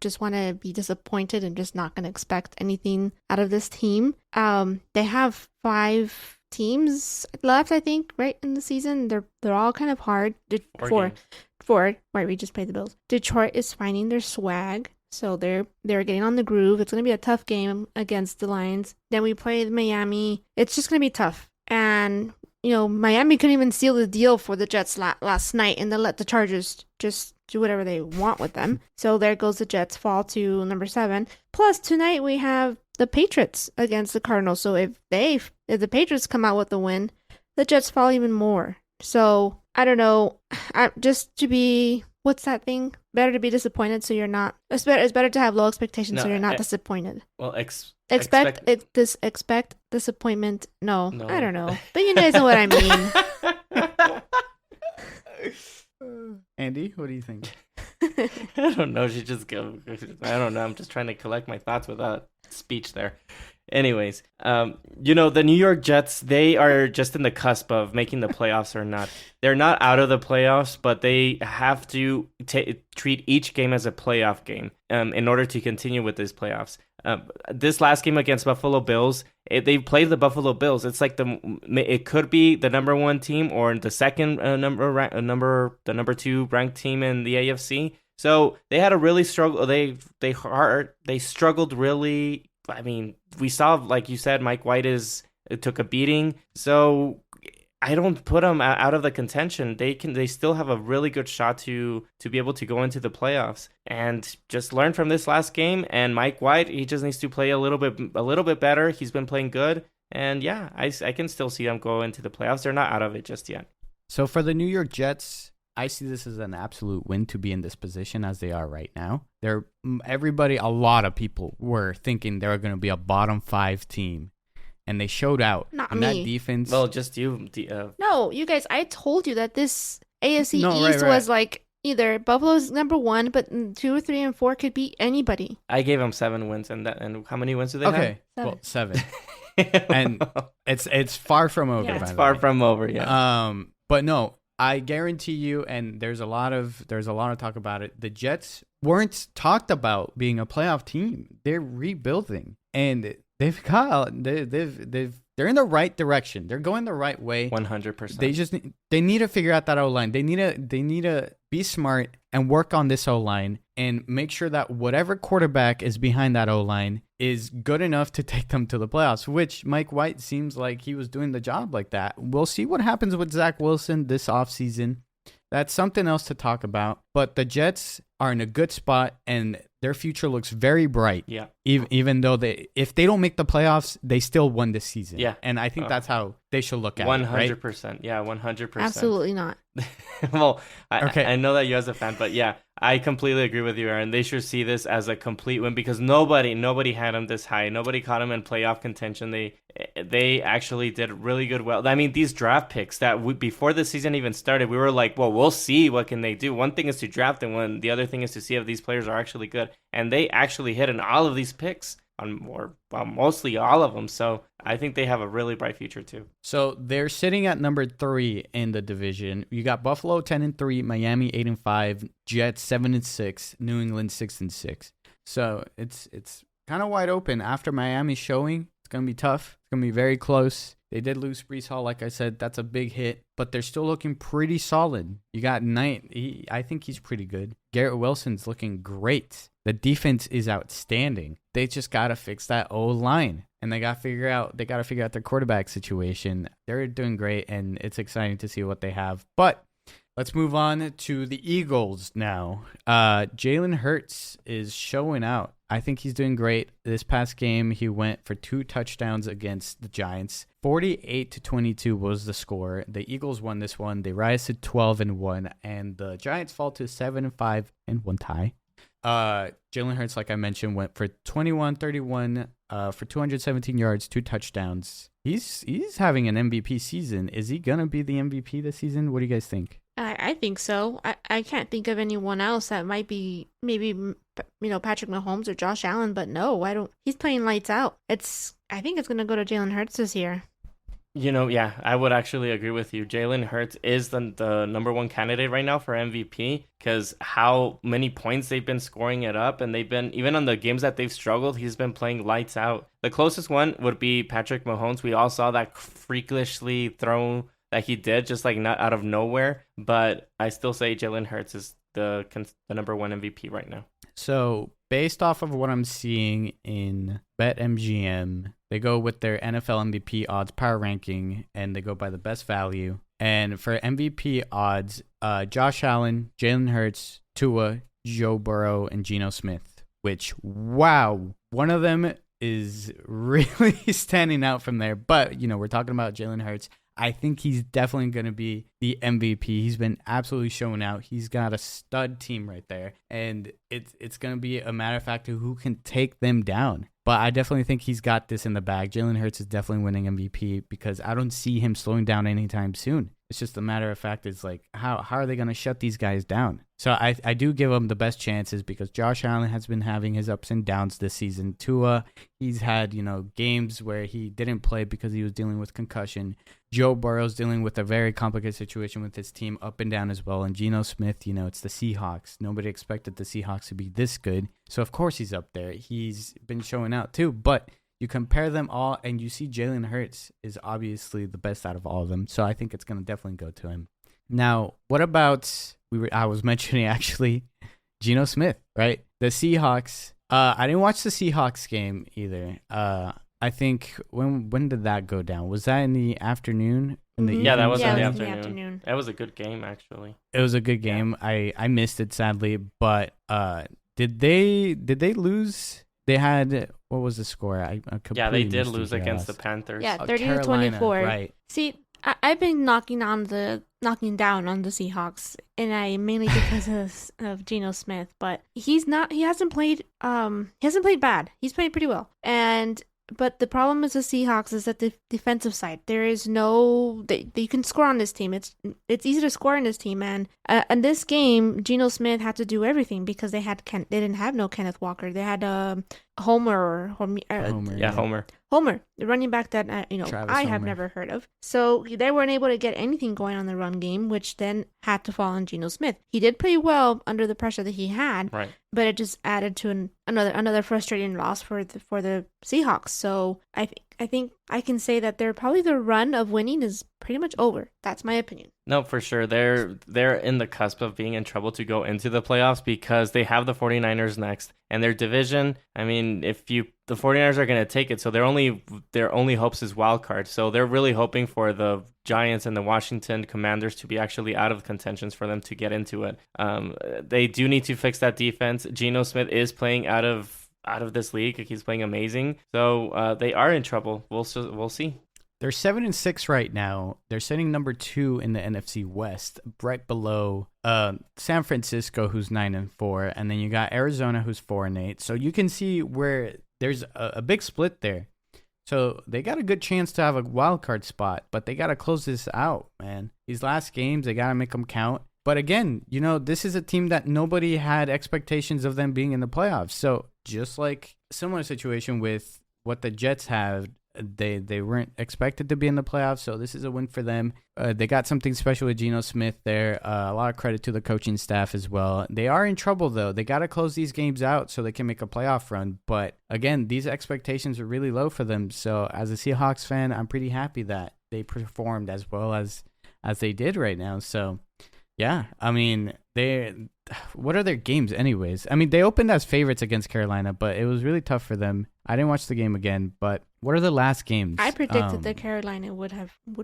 [SPEAKER 2] just want to be disappointed and just not going to expect anything out of this team. They have 5 teams left, I think, right in the season. They're all kind of hard. Four. Right, we just played the Bills. Detroit is finding their swag. So they're getting on the groove. It's going to be a tough game against the Lions. Then we play Miami. It's just going to be tough. And, Miami couldn't even seal the deal for the Jets last night, and they let the Chargers just do whatever they want with them. So there goes the Jets, fall to number 7. Plus, tonight we have the Patriots against the Cardinals. So if the Patriots come out with a win, the Jets fall even more. So, I don't know. Just to be... What's that thing? Better to be disappointed so you're not... It's better to have low expectations so you're not disappointed.
[SPEAKER 3] Well,
[SPEAKER 2] expect disappointment. No, I don't know. But you guys know what I
[SPEAKER 1] mean. Andy, what do you think?
[SPEAKER 3] I don't know. I don't know. I'm just trying to collect my thoughts without speech there. Anyways, the New York Jets, they are just in the cusp of making the playoffs or not. They're not out of the playoffs, but they have to treat each game as a playoff game in order to continue with these playoffs. This last game against Buffalo Bills, they played the Buffalo Bills. It's like it could be the number 1 team or the second number 2 ranked team in the AFC. So they had a really struggle. They struggled really. I mean, we saw, like you said, Mike White took a beating. So I don't put them out of the contention. They still have a really good shot to be able to go into the playoffs, and just learn from this last game. And Mike White, he just needs to play a little bit better. He's been playing good, and yeah, I can still see them go into the playoffs. They're not out of it just yet.
[SPEAKER 1] So for the New York Jets, I see this as an absolute win to be in this position as they are right now. A lot of people were thinking they were going to be a bottom 5 team. And they showed out.
[SPEAKER 2] Not
[SPEAKER 1] and
[SPEAKER 2] me.
[SPEAKER 1] That defense.
[SPEAKER 3] Well, just you.
[SPEAKER 2] No, you guys, I told you that this AFC
[SPEAKER 1] No,
[SPEAKER 2] East
[SPEAKER 1] right.
[SPEAKER 2] was like either Buffalo's number 1, but 2, 3, and 4 could be anybody.
[SPEAKER 3] I gave them 7 wins, and how many wins do they have?
[SPEAKER 1] Okay, well, 7. And it's far from over.
[SPEAKER 2] Yeah.
[SPEAKER 1] By
[SPEAKER 3] It's
[SPEAKER 1] the
[SPEAKER 3] far
[SPEAKER 1] way.
[SPEAKER 3] from over. Yeah.
[SPEAKER 1] But no, I guarantee you, and there's a lot of talk about it. The Jets weren't talked about being a playoff team. They're rebuilding, and they're in the right direction. They're going the right way.
[SPEAKER 3] 100%.
[SPEAKER 1] They need to figure out that O-line. They need to be smart and work on this O-line and make sure that whatever quarterback is behind that O-line is good enough to take them to the playoffs, which Mike White seems like he was doing the job like that. We'll see what happens with Zach Wilson this offseason. That's something else to talk about. But the Jets are in a good spot, and their future looks very bright.
[SPEAKER 3] Yeah.
[SPEAKER 1] Even though if they don't make the playoffs, they still won this season.
[SPEAKER 3] Yeah.
[SPEAKER 1] And I think that's how they should look at
[SPEAKER 3] 100%.
[SPEAKER 1] it, right?
[SPEAKER 3] Yeah, 100%.
[SPEAKER 2] Absolutely not.
[SPEAKER 3] Well,
[SPEAKER 1] Okay.
[SPEAKER 3] I know that you as a fan, but yeah, I completely agree with you, Aaron. They should see this as a complete win because nobody had them this high. Nobody caught them in playoff contention. They actually did really good. Well, I mean, these draft picks before the season even started, we were like, well, we'll see what can they do. One thing is to draft them, when the other thing is to see if these players are actually good. And they actually hit in all of these picks, mostly all of them. So I think they have a really bright future too.
[SPEAKER 1] So they're sitting at number 3 in the division. You got Buffalo 10-3, Miami 8-5, Jets 7-6, New England 6-6. So it's kind of wide open after Miami's showing. It's gonna be tough. It's gonna be very close. They did lose Breece Hall, like I said. That's a big hit, but they're still looking pretty solid. You got Knight. I think he's pretty good. Garrett Wilson's looking great. The defense is outstanding. They just gotta fix that O-line, and they gotta figure out their quarterback situation. They're doing great, and it's exciting to see what they have. But let's move on to the Eagles now. Jaylon Hurts is showing out. I think he's doing great. This past game, he went for 2 touchdowns against the Giants. 48-22 was the score. The Eagles won this one. They rise to 12-1, and the Giants fall to 7-5 and 1 tie. Jaylon Hurts, like I mentioned, went for 21-31 for 217 yards, 2 touchdowns. He's having an MVP season. Is he gonna be the MVP this season? What do you guys think?
[SPEAKER 2] I think so. I can't think of anyone else that might be maybe Patrick Mahomes or Josh Allen, but no, I don't. He's playing lights out. I think it's gonna go to Jaylon Hurts this year.
[SPEAKER 3] Yeah, I would actually agree with you. Jaylon Hurts is the number 1 candidate right now for MVP because how many points they've been scoring it up, and they've been, even on the games that they've struggled, he's been playing lights out. The closest one would be Patrick Mahomes. We all saw that freakishly throw that he did, just like not out of nowhere. But I still say Jaylon Hurts is the number 1 MVP right now.
[SPEAKER 1] So based off of what I'm seeing in BetMGM, they go with their NFL MVP odds power ranking, and they go by the best value. And for MVP odds, Josh Allen, Jalen Hurts, Tua, Joe Burrow, and Geno Smith, which, wow, one of them is really standing out from there. But, we're talking about Jalen Hurts. I think he's definitely going to be the MVP. He's been absolutely showing out. He's got a stud team right there. And it's going to be a matter of fact of who can take them down. But I definitely think he's got this in the bag. Jalen Hurts is definitely winning MVP because I don't see him slowing down anytime soon. It's just a matter of fact. It's like, how are they going to shut these guys down? So I do give him the best chances because Josh Allen has been having his ups and downs this season. Tua, he's had, games where he didn't play because he was dealing with concussion. Joe Burrow's dealing with a very complicated situation with his team up and down as well. And Geno Smith, it's the Seahawks. Nobody expected the Seahawks to be this good. So, of course, he's up there. He's been showing out, too. But you compare them all, and you see Jalen Hurts is obviously the best out of all of them. So, I think it's going to definitely go to him. Now, what about, I was mentioning, actually, Geno Smith, right? The Seahawks. I didn't watch the Seahawks game either. I think, when did that go down? Was that in the afternoon? in the
[SPEAKER 2] Mhm.
[SPEAKER 1] evening.
[SPEAKER 3] Yeah, that was in the
[SPEAKER 2] it was
[SPEAKER 3] afternoon. That was a good game, actually.
[SPEAKER 1] It was a good game. I missed it sadly, but did they lose? They had, what was the score? I completely
[SPEAKER 3] Yeah, they did
[SPEAKER 1] missed it
[SPEAKER 3] lose
[SPEAKER 1] here.
[SPEAKER 3] against the Panthers.
[SPEAKER 2] Yeah,
[SPEAKER 1] Oh,
[SPEAKER 2] 30 to
[SPEAKER 1] Carolina,
[SPEAKER 2] 24.
[SPEAKER 1] right.
[SPEAKER 2] See, I've been knocking down on the Seahawks, and I mainly because of Geno Smith, but he hasn't played bad. He's played pretty well. But the problem with the Seahawks is that the defensive side, there is no you can score on this team. It's easy to score on this team, and in this game, Geno Smith had to do everything because they didn't have no Kenneth Walker. They had Homer, the running back that
[SPEAKER 1] Travis
[SPEAKER 2] I have
[SPEAKER 1] Homer.
[SPEAKER 2] never heard of. So they weren't able to get anything going on the run game, which then had to fall on Geno Smith. He did play well under the pressure that he had,
[SPEAKER 3] Right.
[SPEAKER 2] but it just added to another frustrating loss for the Seahawks. So I think I can say that the run of winning is pretty much over. That's my opinion.
[SPEAKER 3] No, for sure. They're in the cusp of being in trouble to go into the playoffs because they have the 49ers next. And their division, I mean, the 49ers are going to take it, so their only hopes is wild card. So they're really hoping for the Giants and the Washington Commanders to be actually out of contentions for them to get into it. They do need to fix that defense. Geno Smith is playing out of this league. He's playing amazing. So they are in trouble. We'll see.
[SPEAKER 1] They're 7-6 right now. They're sitting number 2 in the NFC West, right below San Francisco, who's 9-4, and then you got Arizona, who's 4-8. So you can see where there's a big split there. So they got a good chance to have a wild card spot, but they got to close this out, man. These last games, they got to make them count. But again, this is a team that nobody had expectations of them being in the playoffs. So just like similar situation with what the Jets have. They weren't expected to be in the playoffs, so this is a win for them. They got something special with Geno Smith there. A lot of credit to the coaching staff as well. They are in trouble, though. They got to close these games out so they can make a playoff run. But again, these expectations are really low for them. So as a Seahawks fan, I'm pretty happy that they performed as well as they did right now. So yeah, I mean, what are their games anyways? I mean, they opened as favorites against Carolina, but it was really tough for them. I didn't watch the game again, but what are the last games?
[SPEAKER 2] I predicted that Carolina would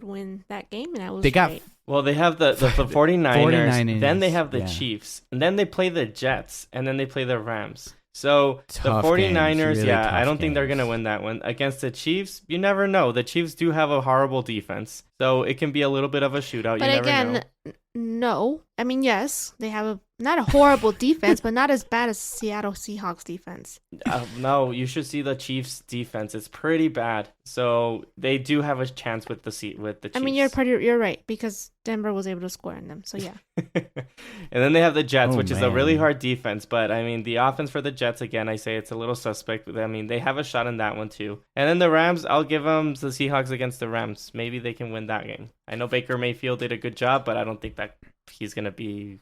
[SPEAKER 2] win that game, and I was
[SPEAKER 1] They got
[SPEAKER 2] right.
[SPEAKER 3] Well, they have the 49ers,
[SPEAKER 1] 49ers,
[SPEAKER 3] then they have the
[SPEAKER 1] yeah.
[SPEAKER 3] Chiefs, and then they play the Jets, and then they play the Rams. So
[SPEAKER 1] Tough
[SPEAKER 3] the 49ers,
[SPEAKER 1] games, really
[SPEAKER 3] I
[SPEAKER 1] tough
[SPEAKER 3] don't think they're
[SPEAKER 1] games.
[SPEAKER 3] going to win that one. Against the Chiefs, you never know. The Chiefs do have a horrible defense, so it can be a little bit of a shootout.
[SPEAKER 2] But
[SPEAKER 3] you never
[SPEAKER 2] again,
[SPEAKER 3] know.
[SPEAKER 2] no. I mean, yes, they have not a horrible defense, but not as bad as Seattle Seahawks defense.
[SPEAKER 3] No, you should see the Chiefs' defense. It's pretty bad. So they do have a chance with the Chiefs.
[SPEAKER 2] I mean, you're right because Denver was able to score on them. So yeah.
[SPEAKER 3] And then they have the Jets, which is a really
[SPEAKER 1] man.
[SPEAKER 3] hard defense. But I mean, the offense for the Jets, again, I say it's a little suspect. I mean, they have a shot in that one too. And then the Rams, I'll give them the Seahawks against the Rams. Maybe they can win that game. I know Baker Mayfield did a good job, but I don't think that he's going to be,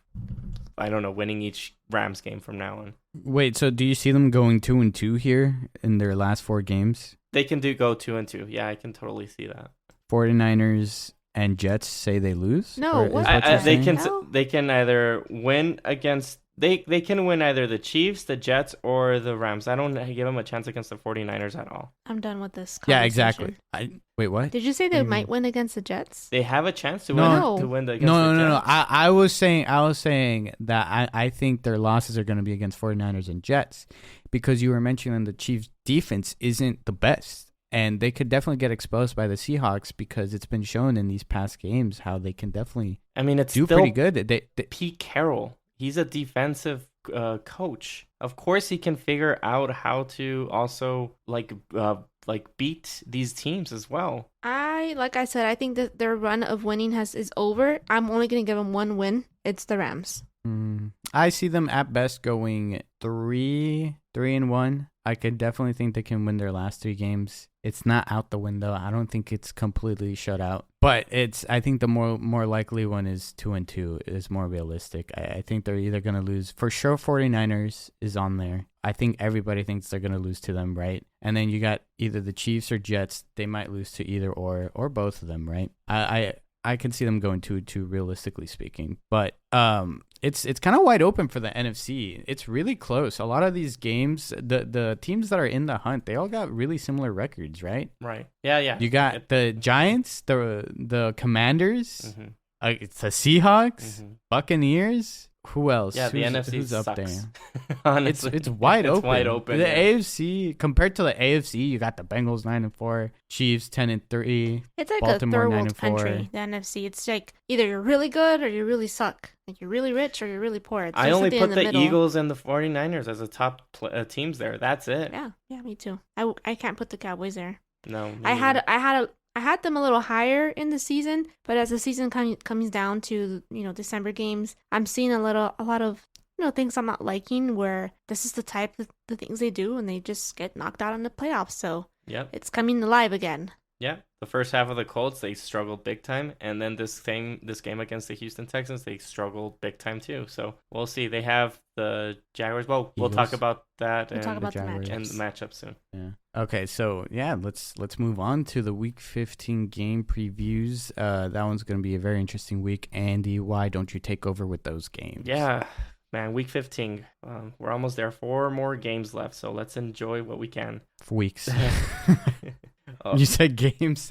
[SPEAKER 3] winning each Rams game from now on.
[SPEAKER 1] Wait, so do you see them going 2-2 here in their last 4 games?
[SPEAKER 3] They can go 2-2. Yeah, I can totally see that.
[SPEAKER 1] 49ers and Jets say they lose?
[SPEAKER 2] No,
[SPEAKER 1] Or is
[SPEAKER 2] what?
[SPEAKER 1] what you're
[SPEAKER 3] They
[SPEAKER 1] saying?
[SPEAKER 3] can
[SPEAKER 2] No.
[SPEAKER 3] they can either win against they can win either the Chiefs, the Jets, or the Rams. I don't give them a chance against the 49ers at all.
[SPEAKER 2] I'm done with this.
[SPEAKER 1] Yeah,
[SPEAKER 2] conversation.
[SPEAKER 1] exactly. Wait, what?
[SPEAKER 2] Did you say they
[SPEAKER 1] Mhm.
[SPEAKER 2] might win against the Jets?
[SPEAKER 3] They have a chance to
[SPEAKER 1] No.
[SPEAKER 3] win to win against
[SPEAKER 1] No.
[SPEAKER 3] the Jets.
[SPEAKER 1] I was saying that I think their losses are going to be against 49ers and Jets because you were mentioning the Chiefs' defense isn't the best. And they could definitely get exposed by the Seahawks because it's been shown in these past games how they can definitely
[SPEAKER 3] I mean, it's
[SPEAKER 1] do
[SPEAKER 3] still
[SPEAKER 1] pretty good. They
[SPEAKER 3] Pete Carroll. He's a defensive coach. Of course, he can figure out how to also beat these teams as well.
[SPEAKER 2] Like I said, I think that their run of winning is over. I'm only going to give them one win. It's the Rams.
[SPEAKER 1] I see them at best going 3-1. I could definitely think they can win their last 3 games. It's not out the window. I don't think it's completely shut out. But I think the more likely one is 2-2 is more realistic. I think they're either going to lose. For sure, 49ers is on there. I think everybody thinks they're going to lose to them, right? And then you got either the Chiefs or Jets. They might lose to either or both of them, right? I can see them going 2-2 realistically speaking. But It's kind of wide open for the NFC. It's really close. A lot of these games, the teams that are in the hunt, they all got really similar records, right?
[SPEAKER 3] Right. Yeah.
[SPEAKER 1] You got the Giants, the Commanders,
[SPEAKER 3] Mhm.
[SPEAKER 1] it's the Seahawks,
[SPEAKER 3] Mhm.
[SPEAKER 1] Buccaneers. Who else?
[SPEAKER 3] Yeah, the NFC
[SPEAKER 1] who's up
[SPEAKER 3] sucks.
[SPEAKER 1] there?
[SPEAKER 3] Honestly,
[SPEAKER 1] It's wide
[SPEAKER 3] It's
[SPEAKER 1] open.
[SPEAKER 3] wide open.
[SPEAKER 1] The
[SPEAKER 3] yeah.
[SPEAKER 1] AFC compared to the AFC, you got the Bengals 9-4, Chiefs 10-3.
[SPEAKER 2] It's like
[SPEAKER 1] Baltimore,
[SPEAKER 2] a third
[SPEAKER 1] 9
[SPEAKER 2] world
[SPEAKER 1] and 4.
[SPEAKER 2] country, the NFC. It's like either you're really good or you really suck. Like you're really rich or you're really poor. It's
[SPEAKER 3] I
[SPEAKER 2] just
[SPEAKER 3] only
[SPEAKER 2] something
[SPEAKER 3] put
[SPEAKER 2] in
[SPEAKER 3] the
[SPEAKER 2] middle.
[SPEAKER 3] Eagles and the 49ers as the top teams there. That's it.
[SPEAKER 2] Yeah, me too. I can't put the Cowboys there.
[SPEAKER 3] No. me
[SPEAKER 2] I
[SPEAKER 3] neither.
[SPEAKER 2] had them a little higher in the season, but as the season comes down to December games, I'm seeing a lot of things I'm not liking. Where this is the type of the things they do, and they just get knocked out in the playoffs. So
[SPEAKER 3] Yep.
[SPEAKER 2] it's coming alive again.
[SPEAKER 3] Yeah. The first half of the Colts, they struggled big time, and then this game against the Houston Texans, they struggled big time too. So we'll see. They have the Jaguars. Well, we'll talk
[SPEAKER 1] Eagles.
[SPEAKER 3] about that
[SPEAKER 2] We'll talk about the
[SPEAKER 1] Jaguars.
[SPEAKER 3] and
[SPEAKER 2] matchups.
[SPEAKER 3] the matchup soon.
[SPEAKER 1] Yeah. Okay, so yeah, let's move on to the Week 15 game previews. That one's going to be a very interesting week. Andy, why don't you take over with those games?
[SPEAKER 3] Yeah, man, Week 15. We're almost there. 4 more games left, so let's enjoy what we can.
[SPEAKER 1] For weeks.
[SPEAKER 3] Oh.
[SPEAKER 1] You said games?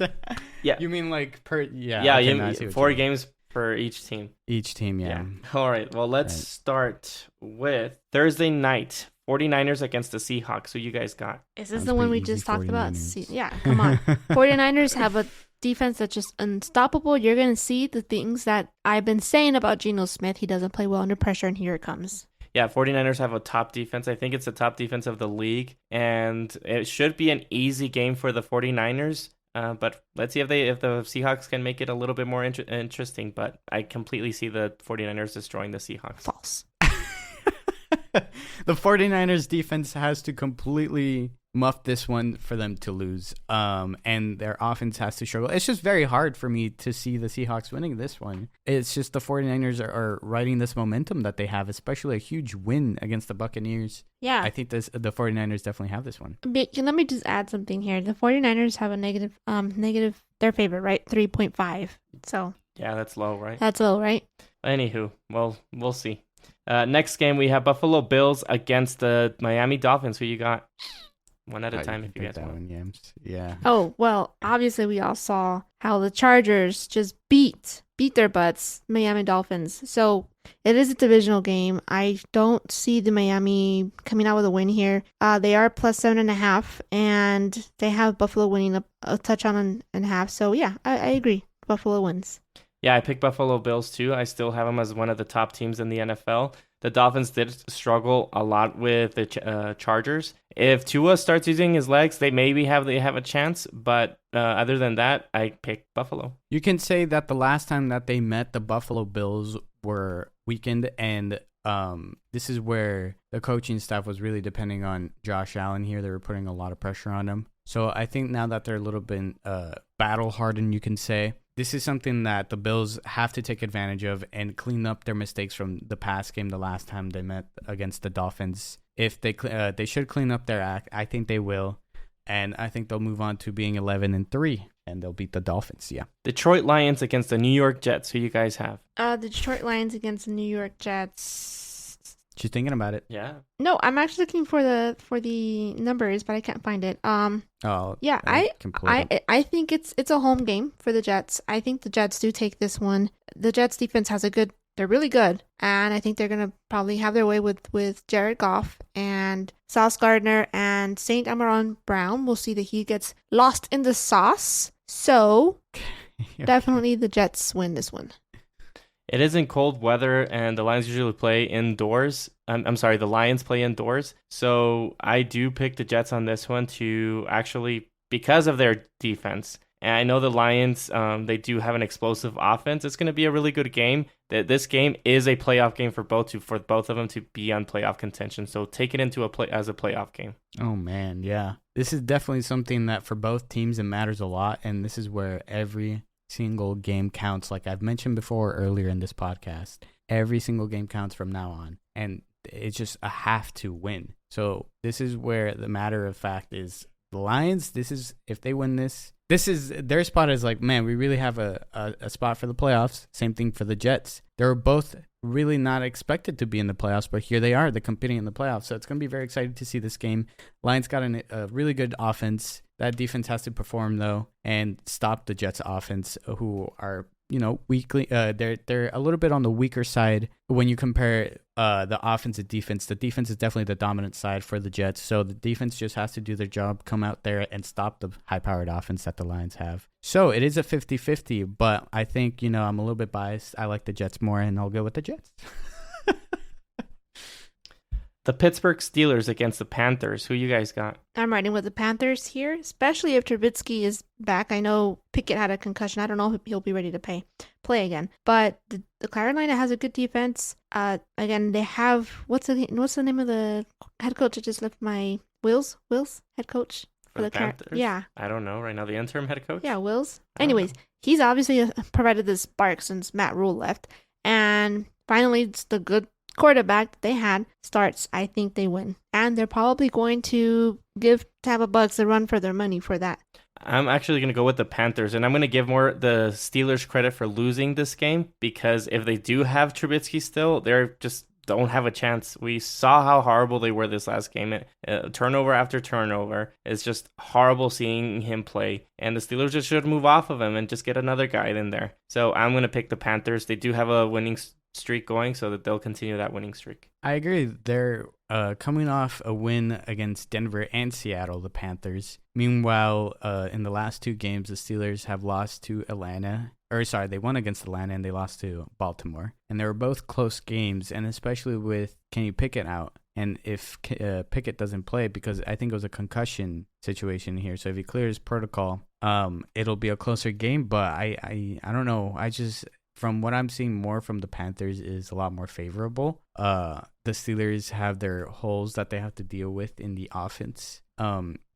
[SPEAKER 3] Yeah.
[SPEAKER 1] You mean like per? Yeah.
[SPEAKER 3] Yeah,
[SPEAKER 1] okay, now I see what
[SPEAKER 3] 4
[SPEAKER 1] you mean.
[SPEAKER 3] games for each team.
[SPEAKER 1] Each team, yeah.
[SPEAKER 3] All right, well, let's
[SPEAKER 1] Right.
[SPEAKER 3] start with Thursday night. 49ers against the Seahawks. Who you guys got?
[SPEAKER 2] Is this
[SPEAKER 1] Sounds
[SPEAKER 2] the one we
[SPEAKER 1] pretty
[SPEAKER 2] just
[SPEAKER 1] easy,
[SPEAKER 2] talked about?
[SPEAKER 1] 49ers.
[SPEAKER 2] Yeah, come on. 49ers have a defense that's just unstoppable. You're going to see the things that I've been saying about Geno Smith. He doesn't play well under pressure, and here it comes.
[SPEAKER 3] Yeah, 49ers have a top defense. I think it's the top defense of the league, and it should be an easy game for the 49ers. But let's see if the Seahawks can make it a little bit more interesting. But I completely see the 49ers destroying the Seahawks.
[SPEAKER 2] False.
[SPEAKER 1] The 49ers defense has to completely muff this one for them to lose. And their offense has to struggle. It's just very hard for me to see the Seahawks winning this one. It's just the 49ers are riding this momentum that they have, especially a huge win against the Buccaneers.
[SPEAKER 2] Yeah.
[SPEAKER 1] I think the 49ers definitely have this one.
[SPEAKER 2] But let me just add something here. The 49ers have a negative, their favorite, right? 3.5. So
[SPEAKER 3] Yeah, that's low, right?
[SPEAKER 2] that's low, right?
[SPEAKER 3] Anywho, well, we'll see. Next game, we have Buffalo Bills against the Miami Dolphins. Who you got? One at a time if you guys
[SPEAKER 1] that
[SPEAKER 3] want.
[SPEAKER 1] one, Yams. Yeah.
[SPEAKER 2] Oh, well, obviously we all saw how the Chargers just beat their butts, Miami Dolphins. So it is a divisional game. I don't see the Miami coming out with a win here. They are plus 7.5, and they have Buffalo winning a touchdown and a half. So yeah, I agree. Buffalo wins.
[SPEAKER 3] Yeah, I picked Buffalo Bills too. I still have them as one of the top teams in the NFL. The Dolphins did struggle a lot with the Chargers. If Tua starts using his legs, they have a chance. But other than that, I picked Buffalo.
[SPEAKER 1] You can say that the last time that they met, the Buffalo Bills were weakened, and this is where the coaching staff was really depending on Josh Allen here. They were putting a lot of pressure on him. So I think now that they're a little bit battle hardened, you can say, this is something that the Bills have to take advantage of and clean up their mistakes from the past game, the last time they met against the Dolphins. If they should clean up their act, I think they will, and I think they'll move on to being 11-3, and they'll beat the Dolphins. Yeah.
[SPEAKER 3] Detroit Lions against the New York Jets. Who you guys have?
[SPEAKER 2] The Detroit Lions against the New York Jets.
[SPEAKER 1] She's thinking about it.
[SPEAKER 3] Yeah.
[SPEAKER 2] No, I'm actually looking for the numbers, but I can't find it.
[SPEAKER 1] Oh,
[SPEAKER 2] Yeah,
[SPEAKER 1] can pull it up.
[SPEAKER 2] I think it's a home game for the Jets. I think the Jets do take this one. The Jets defense they're really good, and I think they're gonna probably have their way with Jared Goff and Sauce Gardner and St. Amaron Brown. We'll see that he gets lost in the sauce. So definitely the Jets win this one.
[SPEAKER 3] It is in cold weather, and the Lions usually play indoors. I'm sorry, the Lions play indoors. So I do pick the Jets on this one to actually, because of their defense. And I know the Lions, they do have an explosive offense. It's going to be a really good game. This game is a playoff game for both of them to be on playoff contention. So take it into as a playoff game.
[SPEAKER 1] Oh, man, yeah. This is definitely something that for both teams, it matters a lot, and this is where every single game counts. Like I've mentioned before earlier in this podcast, every single game counts from now on, and it's just a have to win. So this is where the matter of fact is the Lions, if they win this, their spot is like, man, we really have a spot for the playoffs. Same thing for the Jets. They were both really not expected to be in the playoffs, but here they are. They're competing in the playoffs. So it's going to be very exciting to see this game. Lions got a really good offense. That defense has to perform, though, and stop the Jets offense, who are, weakly. They're a little bit on the weaker side when you compare the offense and defense. The defense is definitely the dominant side for the Jets. So the defense just has to do their job, come out there and stop the high-powered offense that the Lions have. So it is a 50-50, but I think, I'm a little bit biased. I like the Jets more, and I'll go with the Jets.
[SPEAKER 3] The Pittsburgh Steelers against the Panthers. Who you guys got?
[SPEAKER 2] I'm riding with the Panthers here, especially if Trubisky is back. I know Pickett had a concussion. I don't know if he'll be ready to play again. But the Carolina has a good defense. Again, they have what's the name of the head coach? I just left my Wills head coach
[SPEAKER 3] for the Panthers.
[SPEAKER 2] Yeah,
[SPEAKER 3] I don't know right now. The interim head coach.
[SPEAKER 2] Yeah, Wills. Anyways, he's obviously provided the spark since Matt Rule left, and finally, it's the good quarterback that they had starts. I think they win, and they're probably going to give Tampa Bucks a run for their money for that.
[SPEAKER 3] I'm actually going to go with the Panthers, and I'm going to give more the Steelers credit for losing this game, because if they do have Trubisky still, they're just don't have a chance. We saw how horrible they were this last game. Turnover after turnover. It's just horrible seeing him play, and the Steelers just should move off of him and just get another guy in there. So I'm going to pick the Panthers. They do have a winning streak going, so that they'll continue that winning streak.
[SPEAKER 1] I agree. They're coming off a win against Denver and Seattle, the Panthers. Meanwhile, in the last two games, the Steelers have lost to Atlanta. They won against Atlanta and they lost to Baltimore. And they were both close games, and especially with Kenny Pickett out. And if Pickett doesn't play, because I think it was a concussion situation here, so if he clears protocol, it'll be a closer game. But I don't know. From what I'm seeing more from the Panthers is a lot more favorable. The Steelers have their holes that they have to deal with in the offense.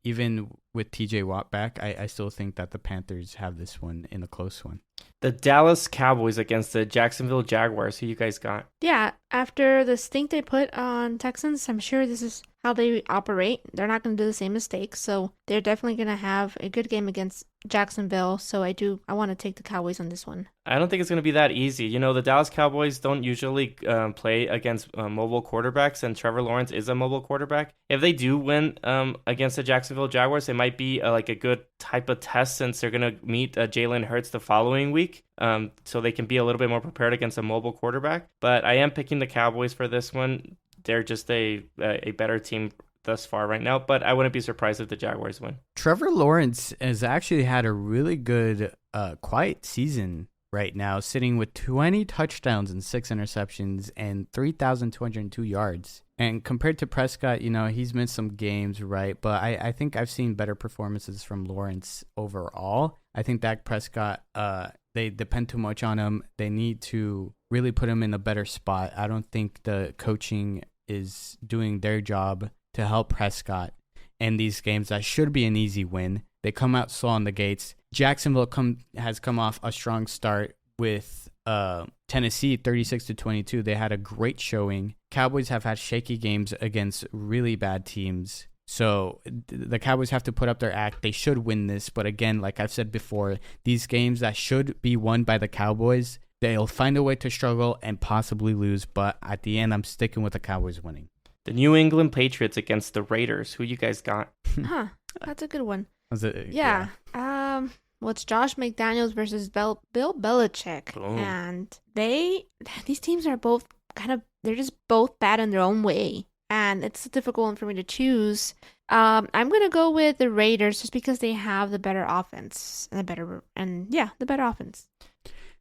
[SPEAKER 1] Even with TJ Watt back, I still think that the Panthers have this one in a close one.
[SPEAKER 3] The Dallas Cowboys against the Jacksonville Jaguars. Who you guys got?
[SPEAKER 2] Yeah, after the stink they put on Texans, I'm sure this is how they operate. They're not going to do the same mistakes, so they're definitely going to have a good game against Jacksonville. So I want to take the Cowboys on this one.
[SPEAKER 3] I don't think it's going to be that easy. The Dallas Cowboys don't usually play against mobile quarterbacks, and Trevor Lawrence is a mobile quarterback. If they do win against the Jacksonville Jaguars, it might be like a good type of test, since they're going to meet Jaylon Hurts the following week, so they can be a little bit more prepared against a mobile quarterback. But I am picking the Cowboys for this one. They're just a better team thus far right now, but I wouldn't be surprised if the Jaguars win.
[SPEAKER 1] Trevor Lawrence has actually had a really good quiet season right now, sitting with 20 touchdowns and 6 interceptions and 3,202 yards. And compared to Prescott, he's missed some games, right? But I think I've seen better performances from Lawrence overall. I think Dak Prescott, they depend too much on him. They need to really put him in a better spot. I don't think the coaching is doing their job to help Prescott in these games. That should be an easy win. They come out slow on the gates. Jacksonville has come off a strong start with Tennessee 36-22. They had a great showing. Cowboys have had shaky games against really bad teams. So the Cowboys have to put up their act. They should win this. But again, like I've said before, these games that should be won by the Cowboys, they'll find a way to struggle and possibly lose. But at the end, I'm sticking with the Cowboys winning.
[SPEAKER 3] The New England Patriots against the Raiders. Who you guys got?
[SPEAKER 2] That's a good one.
[SPEAKER 3] Yeah.
[SPEAKER 2] Well, it's Josh McDaniels versus Bill Belichick.
[SPEAKER 3] Boom.
[SPEAKER 2] And these teams are both they're just both bad in their own way. And it's a difficult one for me to choose. I'm going to go with the Raiders just because they have the better offense and the better offense.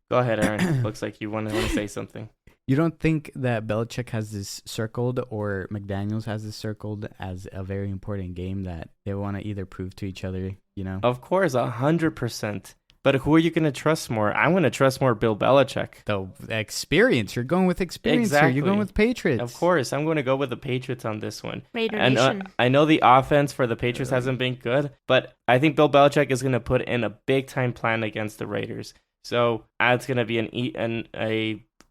[SPEAKER 3] Go ahead, Aaron. Looks like you want to say something.
[SPEAKER 1] You don't think that Belichick has this circled or McDaniels has this circled as a very important game that they want to either prove to each other,
[SPEAKER 3] Of course, 100%. But who are you going to trust more? I'm going to trust more Bill Belichick.
[SPEAKER 1] The experience. You're going with experience
[SPEAKER 3] exactly.
[SPEAKER 1] Here. You're going with Patriots.
[SPEAKER 3] Of course. I'm going to go with the Patriots on this one.
[SPEAKER 2] Raider
[SPEAKER 3] and
[SPEAKER 2] Nation.
[SPEAKER 3] I know the offense for the Patriots hasn't been good, but I think Bill Belichick is going to put in a big-time plan against the Raiders. So it's going to be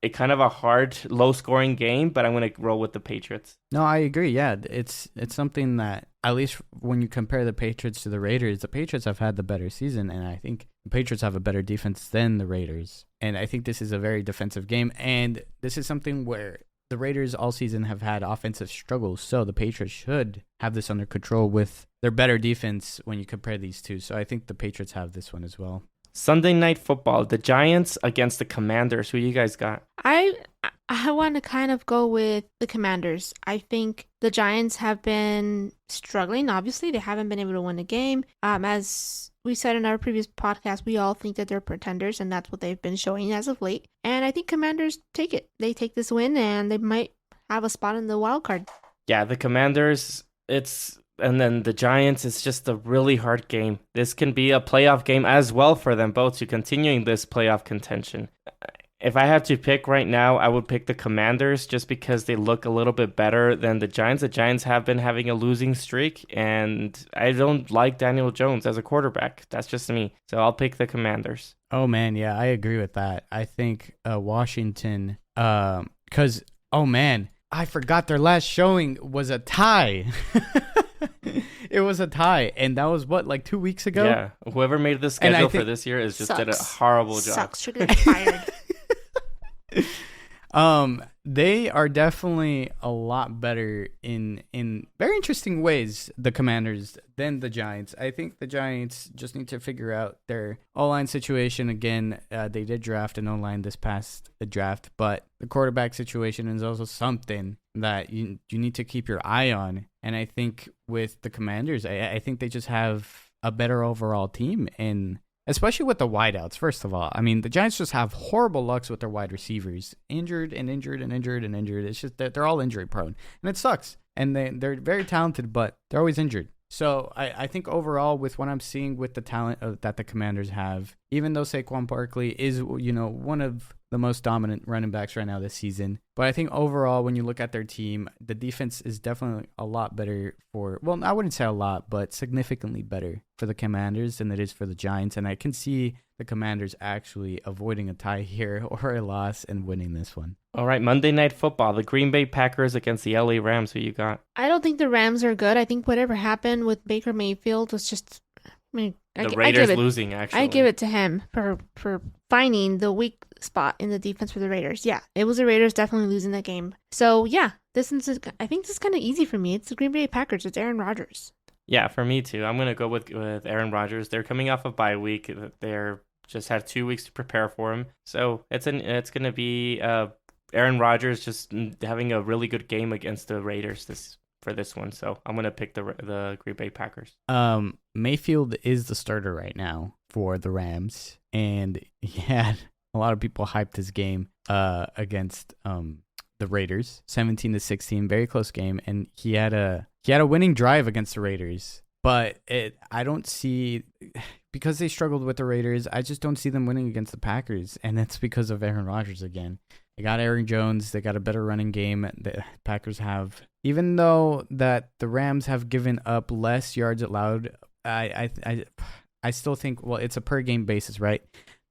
[SPEAKER 3] a kind of a hard, low-scoring game, but I'm going to roll with the Patriots.
[SPEAKER 1] No, I agree. Yeah, it's something that, at least when you compare the Patriots to the Raiders, the Patriots have had the better season, and I think the Patriots have a better defense than the Raiders. And I think this is a very defensive game, and this is something where the Raiders all season have had offensive struggles, so the Patriots should have this under control with their better defense when you compare these two. So I think the Patriots have this one as well.
[SPEAKER 3] Sunday Night Football, the Giants against the Commanders. Who you guys got?
[SPEAKER 2] I want to kind of go with the Commanders. I think the Giants have been struggling. Obviously, they haven't been able to win a game. As we said in our previous podcast, we all think that they're pretenders, and that's what they've been showing as of late. And I think Commanders take it. They take this win, and they might have a spot in the wild card.
[SPEAKER 3] Yeah, the Commanders, and then the Giants, it's just a really hard game. This can be a playoff game as well for them both to continuing this playoff contention. If I had to pick right now, I would pick the Commanders just because they look a little bit better than the Giants. The Giants have been having a losing streak, and I don't like Daniel Jones as a quarterback. That's just me. So I'll pick the Commanders.
[SPEAKER 1] Oh, man, yeah, I agree with that. I think Washington, because, oh, man, I forgot their last showing was a tie. It was a tie, and that was like 2 weeks ago?
[SPEAKER 3] Yeah, whoever made the schedule for this year is just did a horrible job.
[SPEAKER 2] Sucks. Should get fired.
[SPEAKER 1] They are definitely a lot better in very interesting ways, the Commanders, than the Giants. I think the Giants just need to figure out their O-line situation again. They did draft an O-line this past draft, but the quarterback situation is also something that you need to keep your eye on. And I think with the Commanders, I think they just have a better overall team, and especially with the wideouts. First of all, I mean, the Giants just have horrible lucks with their wide receivers, injured. It's just that they're all injury prone, and it sucks. And they're very talented, but they're always injured. So I think overall, with what I'm seeing with the talent that the Commanders have, even though Saquon Barkley is, one of the most dominant running backs right now this season, but I think overall, when you look at their team, the defense is definitely a lot better well, I wouldn't say a lot, but significantly better for the Commanders than it is for the Giants. And I can see the Commanders actually avoiding a tie here or a loss and winning this one.
[SPEAKER 3] All right, Monday Night Football, the Green Bay Packers against the LA Rams. Who you got?
[SPEAKER 2] I don't think the Rams are good. I think whatever happened with Baker Mayfield was just...
[SPEAKER 3] the Raiders losing, actually.
[SPEAKER 2] I give it to him for finding the weak spot in the defense for the Raiders. Yeah, it was the Raiders definitely losing that game. So, yeah, I think this is kind of easy for me. It's the Green Bay Packers. It's Aaron Rodgers.
[SPEAKER 3] Yeah, for me too. I'm going to go with Aaron Rodgers. They're coming off a bye week. They're just had 2 weeks to prepare for him. So, it's going to be Aaron Rodgers just having a really good game against the Raiders for this one. So I'm going to pick the Green Bay Packers.
[SPEAKER 1] Mayfield is the starter right now for the Rams, and he had a lot of people hyped his game against the Raiders, 17-16, very close game, and he had a winning drive against the Raiders. But I don't see, because they struggled with the Raiders, I just don't see them winning against the Packers, and that's because of Aaron Rodgers again. They got Aaron Jones. They got a better running game. The Packers have, even though that the Rams have given up less yards allowed, I still think, well, it's a per game basis, right?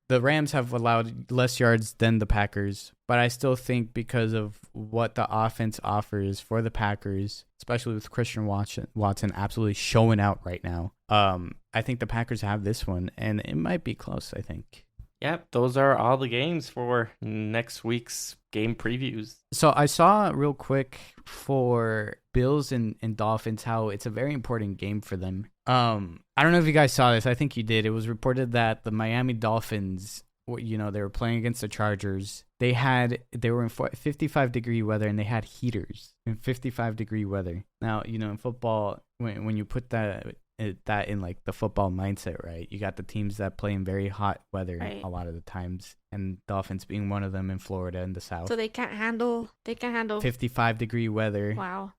[SPEAKER 1] The Rams have allowed less yards than the Packers, but I still think because of what the offense offers for the Packers, especially with Christian Watson absolutely showing out right now, I think the Packers have this one, and it might be close, I think.
[SPEAKER 3] Yep, those are all the games for next week's game previews.
[SPEAKER 1] So I saw real quick for Bills and Dolphins how it's a very important game for them. I don't know if you guys saw this. I think you did. It was reported that the Miami Dolphins, they were playing against the Chargers. They were in 55-degree weather, and they had heaters in 55-degree weather. Now, in football, when you put that in like the football mindset, right? You got the teams that play in very hot weather a lot of the times, and Dolphins being one of them in Florida in the South.
[SPEAKER 2] So they can't handle
[SPEAKER 1] 55-degree weather.
[SPEAKER 2] Wow.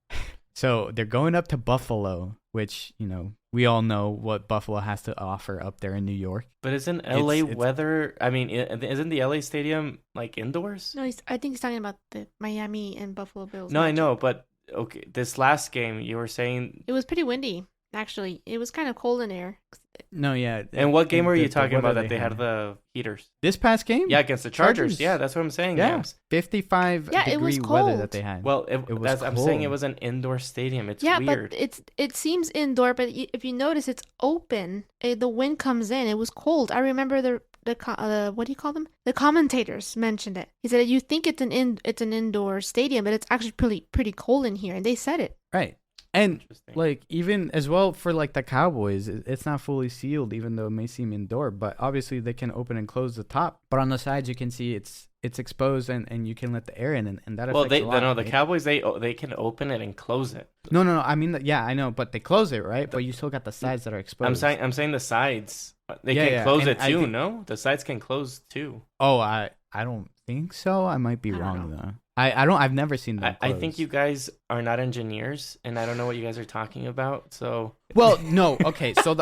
[SPEAKER 3] So
[SPEAKER 1] they're going up to Buffalo, which, we all know what Buffalo has to offer up there in New York.
[SPEAKER 3] But isn't LA weather, isn't the LA stadium like indoors?
[SPEAKER 2] No, I think he's talking about the Miami and Buffalo Bills.
[SPEAKER 3] No, I know, but okay, this last game you were saying
[SPEAKER 2] it was pretty windy. Actually, it was kind of cold in there.
[SPEAKER 1] No, yeah.
[SPEAKER 3] And what game were you talking
[SPEAKER 1] weather
[SPEAKER 3] about that they had the heaters?
[SPEAKER 1] This past game?
[SPEAKER 3] Yeah, against the Chargers. Yeah, that's what I'm saying.
[SPEAKER 1] Yeah,
[SPEAKER 3] Yams.
[SPEAKER 1] 55
[SPEAKER 2] Yeah, it was
[SPEAKER 1] degree weather
[SPEAKER 2] cold.
[SPEAKER 1] that they had.
[SPEAKER 3] Well,
[SPEAKER 1] was
[SPEAKER 3] I'm saying it was an indoor stadium. It's weird.
[SPEAKER 2] But it seems indoor, but if you notice, it's open. The wind comes in. It was cold. I remember the what do you call them? The commentators mentioned it. He said you think it's an indoor stadium, but it's actually pretty cold in here, and they said it.
[SPEAKER 1] Right. And like even as well for like the Cowboys, it's not fully sealed, even though it may seem indoor. But obviously they can open and close the top. But on the sides you can see it's exposed and you can let the air in, and that affects a lot.
[SPEAKER 3] The Cowboys they can open it and close it.
[SPEAKER 1] No. I mean yeah, I know, but they close it, right? But you still got the sides that are exposed.
[SPEAKER 3] I'm saying the sides. They can close it too. No, the sides can close too.
[SPEAKER 1] Oh, I don't think so. I might be wrong though. I've never seen them
[SPEAKER 3] I think you guys are not engineers, and I don't know what you guys are talking about. So
[SPEAKER 1] well, no, okay, so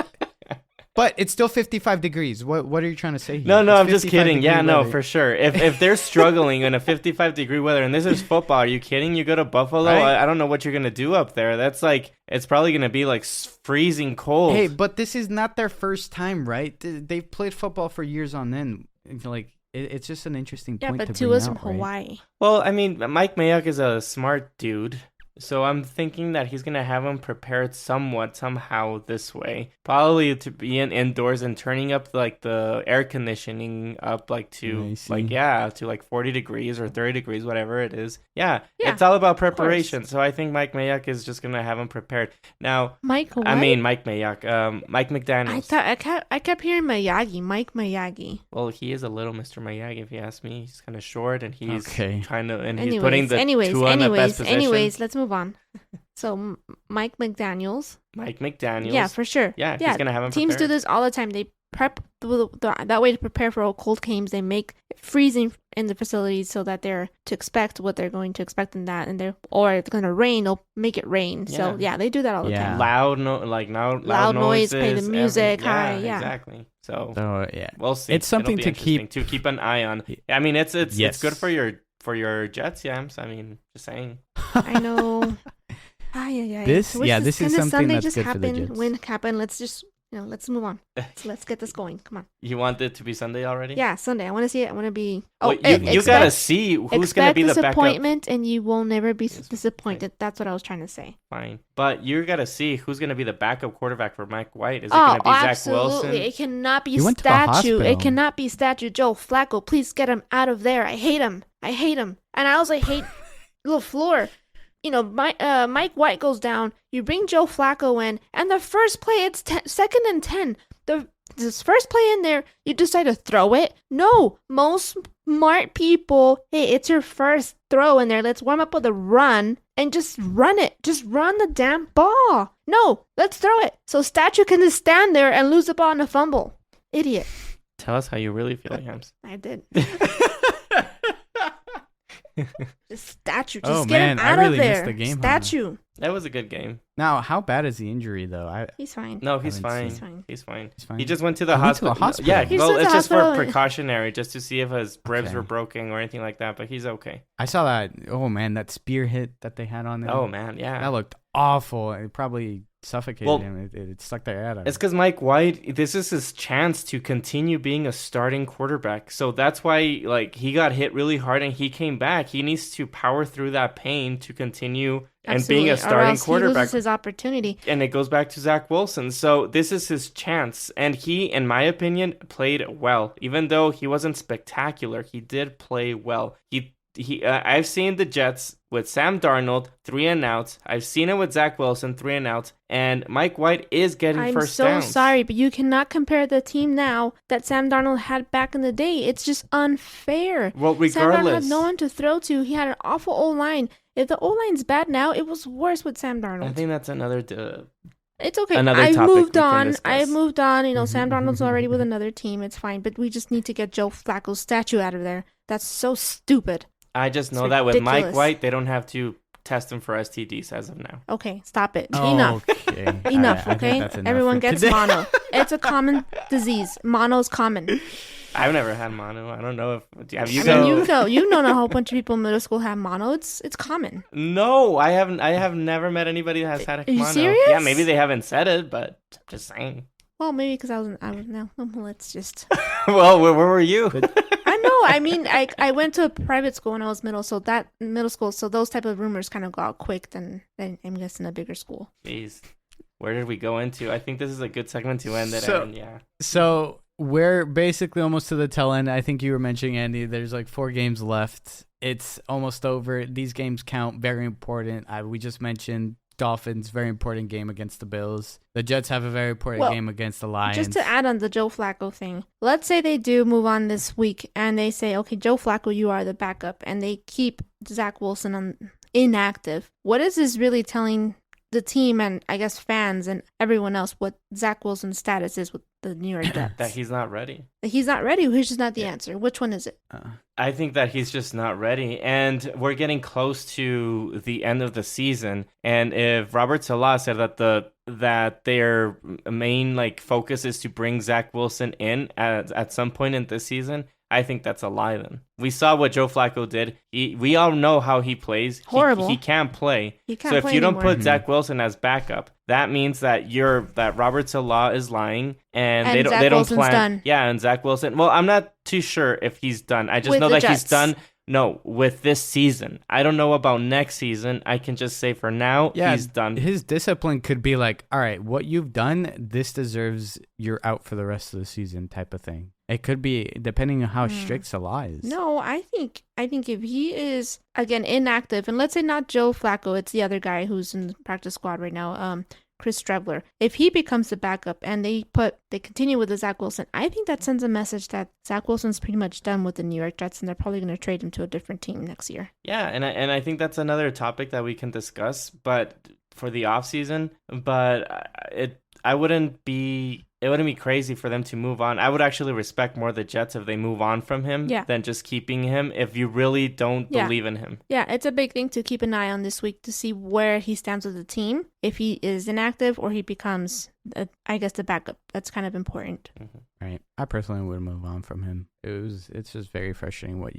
[SPEAKER 1] but it's still 55 degrees. What are you trying to say here?
[SPEAKER 3] No,
[SPEAKER 1] It's
[SPEAKER 3] I'm just kidding. Yeah, no,
[SPEAKER 1] weather.
[SPEAKER 3] for sure. If they're struggling in a 55 degree weather, and this is football, are you kidding? You go to Buffalo,
[SPEAKER 1] Right?
[SPEAKER 3] I don't know what you're gonna do up there. That's like it's probably gonna be like freezing cold.
[SPEAKER 1] Hey, but this is not their first time, right? They've played football for years on end. Like it's just an interesting point.
[SPEAKER 2] Yeah,
[SPEAKER 1] to
[SPEAKER 2] but
[SPEAKER 1] bring
[SPEAKER 2] Tua's
[SPEAKER 1] out,
[SPEAKER 2] from
[SPEAKER 1] right?
[SPEAKER 2] Hawaii.
[SPEAKER 3] Well, I mean, Mike Mayock is a smart dude, so I'm thinking that he's gonna have him prepared somehow this way. Probably to be indoors and turning up like the air conditioning up like to like 40 degrees or 30 degrees, whatever it is. Yeah, it's all about preparation. So I think Mike Mayock is just gonna have him prepared. Now, Mike Mayock, Mike McDaniels.
[SPEAKER 2] I kept hearing Mike Miyagi.
[SPEAKER 3] Well, he is a little Mr. Miyagi, if you ask me. He's kind of short, and he's trying to, and
[SPEAKER 2] Anyways,
[SPEAKER 3] he's putting the Tua in the best position.
[SPEAKER 2] Anyways, let's move on. So Mike McDaniels.
[SPEAKER 3] Yeah,
[SPEAKER 2] for sure.
[SPEAKER 3] Yeah, he's gonna have him.
[SPEAKER 2] Teams
[SPEAKER 3] prepared.
[SPEAKER 2] do this all the time. They prep that way to prepare for cold games. They make freezing in the facilities so that they're to expect what they're going to expect in that, and or it's gonna rain. They'll make it rain. Yeah. So yeah, they do that all the time.
[SPEAKER 3] Loud noise,
[SPEAKER 2] play the music high.
[SPEAKER 3] Exactly. So
[SPEAKER 1] yeah,
[SPEAKER 3] we'll see.
[SPEAKER 1] It's something to
[SPEAKER 3] keep an eye on. I mean, it's good for your Jets, Yams. I mean, just saying.
[SPEAKER 2] I know.
[SPEAKER 1] This is something
[SPEAKER 2] Sunday
[SPEAKER 1] that's
[SPEAKER 2] just
[SPEAKER 1] good
[SPEAKER 2] happened.
[SPEAKER 1] for the Jets.
[SPEAKER 2] When it happened, let's just let's move on. So let's get this going. Come on.
[SPEAKER 3] You want it to be Sunday already?
[SPEAKER 2] Yeah, Sunday. I want to see it. I want to be.
[SPEAKER 3] You gotta see who's gonna be the backup.
[SPEAKER 2] Disappointment, and you will never be disappointed. That's what I was trying to say.
[SPEAKER 3] Fine, but you gotta see who's gonna be the backup quarterback for Mike White. Is it gonna be Zach Wilson?
[SPEAKER 2] It cannot be statue. It cannot be statue. Joe Flacco, please get him out of there. I hate him. And I also hate LaFleur. Mike White goes down. You bring Joe Flacco in, and the first play, it's 2nd and 10. This first play in there, you decide to throw it? No. Most smart people, hey, it's your first throw in there. Let's warm up with a run and just run it. Just run the damn ball. No, let's throw it. So Statue can just stand there and lose the ball in a fumble. Idiot.
[SPEAKER 3] Tell us how you really feel, Yams.
[SPEAKER 2] I did. The Statue, just get him out of there.
[SPEAKER 1] Missed the game,
[SPEAKER 2] Statue.
[SPEAKER 3] That was a good game.
[SPEAKER 1] Now, how bad is the injury though?
[SPEAKER 2] He's fine.
[SPEAKER 3] No, he's fine.
[SPEAKER 2] He's fine.
[SPEAKER 3] He just went to the hospital. Yeah, well, it's just for precautionary, just to see if his ribs were broken or anything like that. But he's okay.
[SPEAKER 1] I saw that. Oh man, that spear hit that they had on there.
[SPEAKER 3] Oh man, yeah,
[SPEAKER 1] that looked awful. It probably suffocated him. It stuck their head out.
[SPEAKER 3] It's because Mike White, this is his chance to continue being a starting quarterback. So that's why, he got hit really hard and he came back. He needs to power through that pain to continue and being a starting quarterback.
[SPEAKER 2] He loses his opportunity.
[SPEAKER 3] And it goes back to Zach Wilson. So this is his chance. And he, in my opinion, played well. Even though he wasn't spectacular, he did play well. I've seen the Jets with Sam Darnold, 3 and outs. I've seen it with Zach Wilson, 3 and outs. And Mike White is getting first downs.
[SPEAKER 2] I'm so sorry, but you cannot compare the team now that Sam Darnold had back in the day. It's just unfair.
[SPEAKER 3] Well, regardless.
[SPEAKER 2] Sam Darnold had no one to throw to. He had an awful O-line. If the O-line's bad now, it was worse with Sam Darnold.
[SPEAKER 3] I think that's another...
[SPEAKER 2] It's okay.
[SPEAKER 3] I've
[SPEAKER 2] moved on. Sam Darnold's already with another team. It's fine. But we just need to get Joe Flacco's statue out of there. That's so stupid.
[SPEAKER 3] I just know that with Mike White, they don't have to test him for STDs as of now.
[SPEAKER 2] Okay, stop it. Enough. Enough, okay? Everyone gets mono. It's a common disease. Mono's common.
[SPEAKER 3] I've never had mono. I don't know if have you.
[SPEAKER 2] You've known a whole bunch of people in middle school have mono. It's common.
[SPEAKER 3] No, I haven't. I have never met anybody that has had a
[SPEAKER 2] Are you
[SPEAKER 3] mono.
[SPEAKER 2] serious?
[SPEAKER 3] Yeah, maybe they haven't said it, but just saying.
[SPEAKER 2] Well, maybe because I was no. Let's just.
[SPEAKER 3] Well, where were you?
[SPEAKER 2] I know. I mean, I went to a private school when I was middle school. So those type of rumors kind of go out quick than I'm guessing a bigger school.
[SPEAKER 3] Jeez, where did we go into? I think this is a good segment to end it.
[SPEAKER 1] So we're basically almost to the tail end. I think you were mentioning, Andy, there's like 4 games left. It's almost over. These games count. Very important. We just mentioned Dolphins, very important game against the Bills. The Jets have a very important game against the Lions.
[SPEAKER 2] Just to add on the Joe Flacco thing, let's say they do move on this week and they say, okay, Joe Flacco, you are the backup, and they keep Zach Wilson inactive. What is this really telling the team and I guess fans and everyone else what Zach Wilson's status is with the New York Jets?
[SPEAKER 3] That he's not ready.
[SPEAKER 2] That he's not ready, which is not the answer. Which one is it?
[SPEAKER 3] I think that he's just not ready, and we're getting close to the end of the season. And if Robert Saleh said that their main focus is to bring Zach Wilson in at some point in this season, I think that's a lie. Then we saw what Joe Flacco did. We all know how he plays.
[SPEAKER 2] Horrible.
[SPEAKER 3] He can't play.
[SPEAKER 2] He can't
[SPEAKER 3] so
[SPEAKER 2] play
[SPEAKER 3] if you
[SPEAKER 2] anymore.
[SPEAKER 3] don't put Zach Wilson as backup, that means that Robert Saleh is lying, and they
[SPEAKER 2] Zach
[SPEAKER 3] don't
[SPEAKER 2] Wilson's
[SPEAKER 3] plan.
[SPEAKER 2] Done.
[SPEAKER 3] Yeah, and Zach Wilson. Well, I'm not too sure if he's done. I just
[SPEAKER 2] With
[SPEAKER 3] know
[SPEAKER 2] the
[SPEAKER 3] that he's
[SPEAKER 2] Jets.
[SPEAKER 3] done. No, with this season. I don't know about next season. I can just say for now, he's done.
[SPEAKER 1] His discipline could be like, all right, what you've done, this deserves you're out for the rest of the season type of thing. It could be depending on how strict Salah is.
[SPEAKER 2] No, I think if he is again inactive, and let's say not Joe Flacco, it's the other guy who's in the practice squad right now, Chris Strebler. If he becomes the backup and they continue with the Zach Wilson, I think that sends a message that Zach Wilson's pretty much done with the New York Jets, and they're probably going to trade him to a different team next year.
[SPEAKER 3] Yeah, and I think that's another topic that we can discuss, but for the offseason. But it wouldn't be crazy for them to move on. I would actually respect more the Jets if they move on from him than just keeping him if you really don't believe in him.
[SPEAKER 2] Yeah, it's a big thing to keep an eye on this week to see where he stands with the team, if he is inactive or he becomes, the backup. That's kind of important.
[SPEAKER 3] Mm-hmm.
[SPEAKER 1] Right. I personally would move on from him. It's just very frustrating what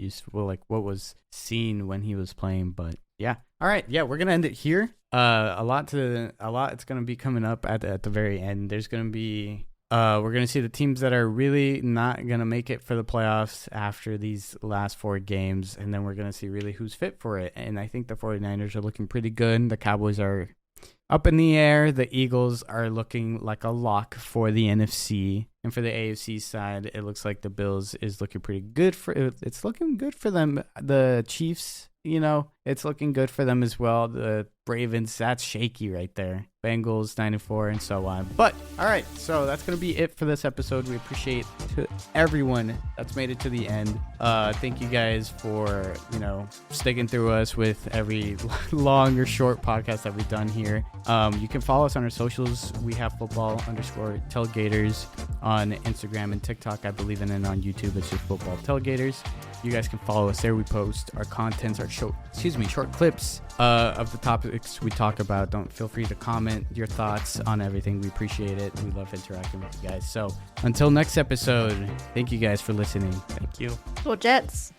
[SPEAKER 1] was seen when he was playing, but yeah. All right. Yeah, we're gonna end it here. A lot. It's gonna be coming up at the very end. There's gonna be. We're gonna see the teams that are really not gonna make it for the playoffs after these last 4 games, and then we're gonna see really who's fit for it. And I think the 49ers are looking pretty good. The Cowboys are up in the air. The Eagles are looking like a lock for the NFC. And for the AFC side, it looks like the Bills is looking pretty good it's looking good for them. The Chiefs, it's looking good for them as well. The Ravens, that's shaky right there. Bengals 9-4 and so on. But all right, so that's gonna be it for this episode. We appreciate to everyone that's made it to the end. Thank you guys for sticking through us with every long or short podcast that we've done here. You can follow us on our socials. We have football_tailgaters on Instagram and TikTok, I believe, and then on YouTube it's just football tailgaters. You guys can follow us there. We post our contents, short clips of the topics we talk about. Don't feel free to comment your thoughts on everything. We appreciate it. We love interacting with you guys. So until next episode, thank you guys for listening.
[SPEAKER 3] Thank you.
[SPEAKER 2] Go Jets.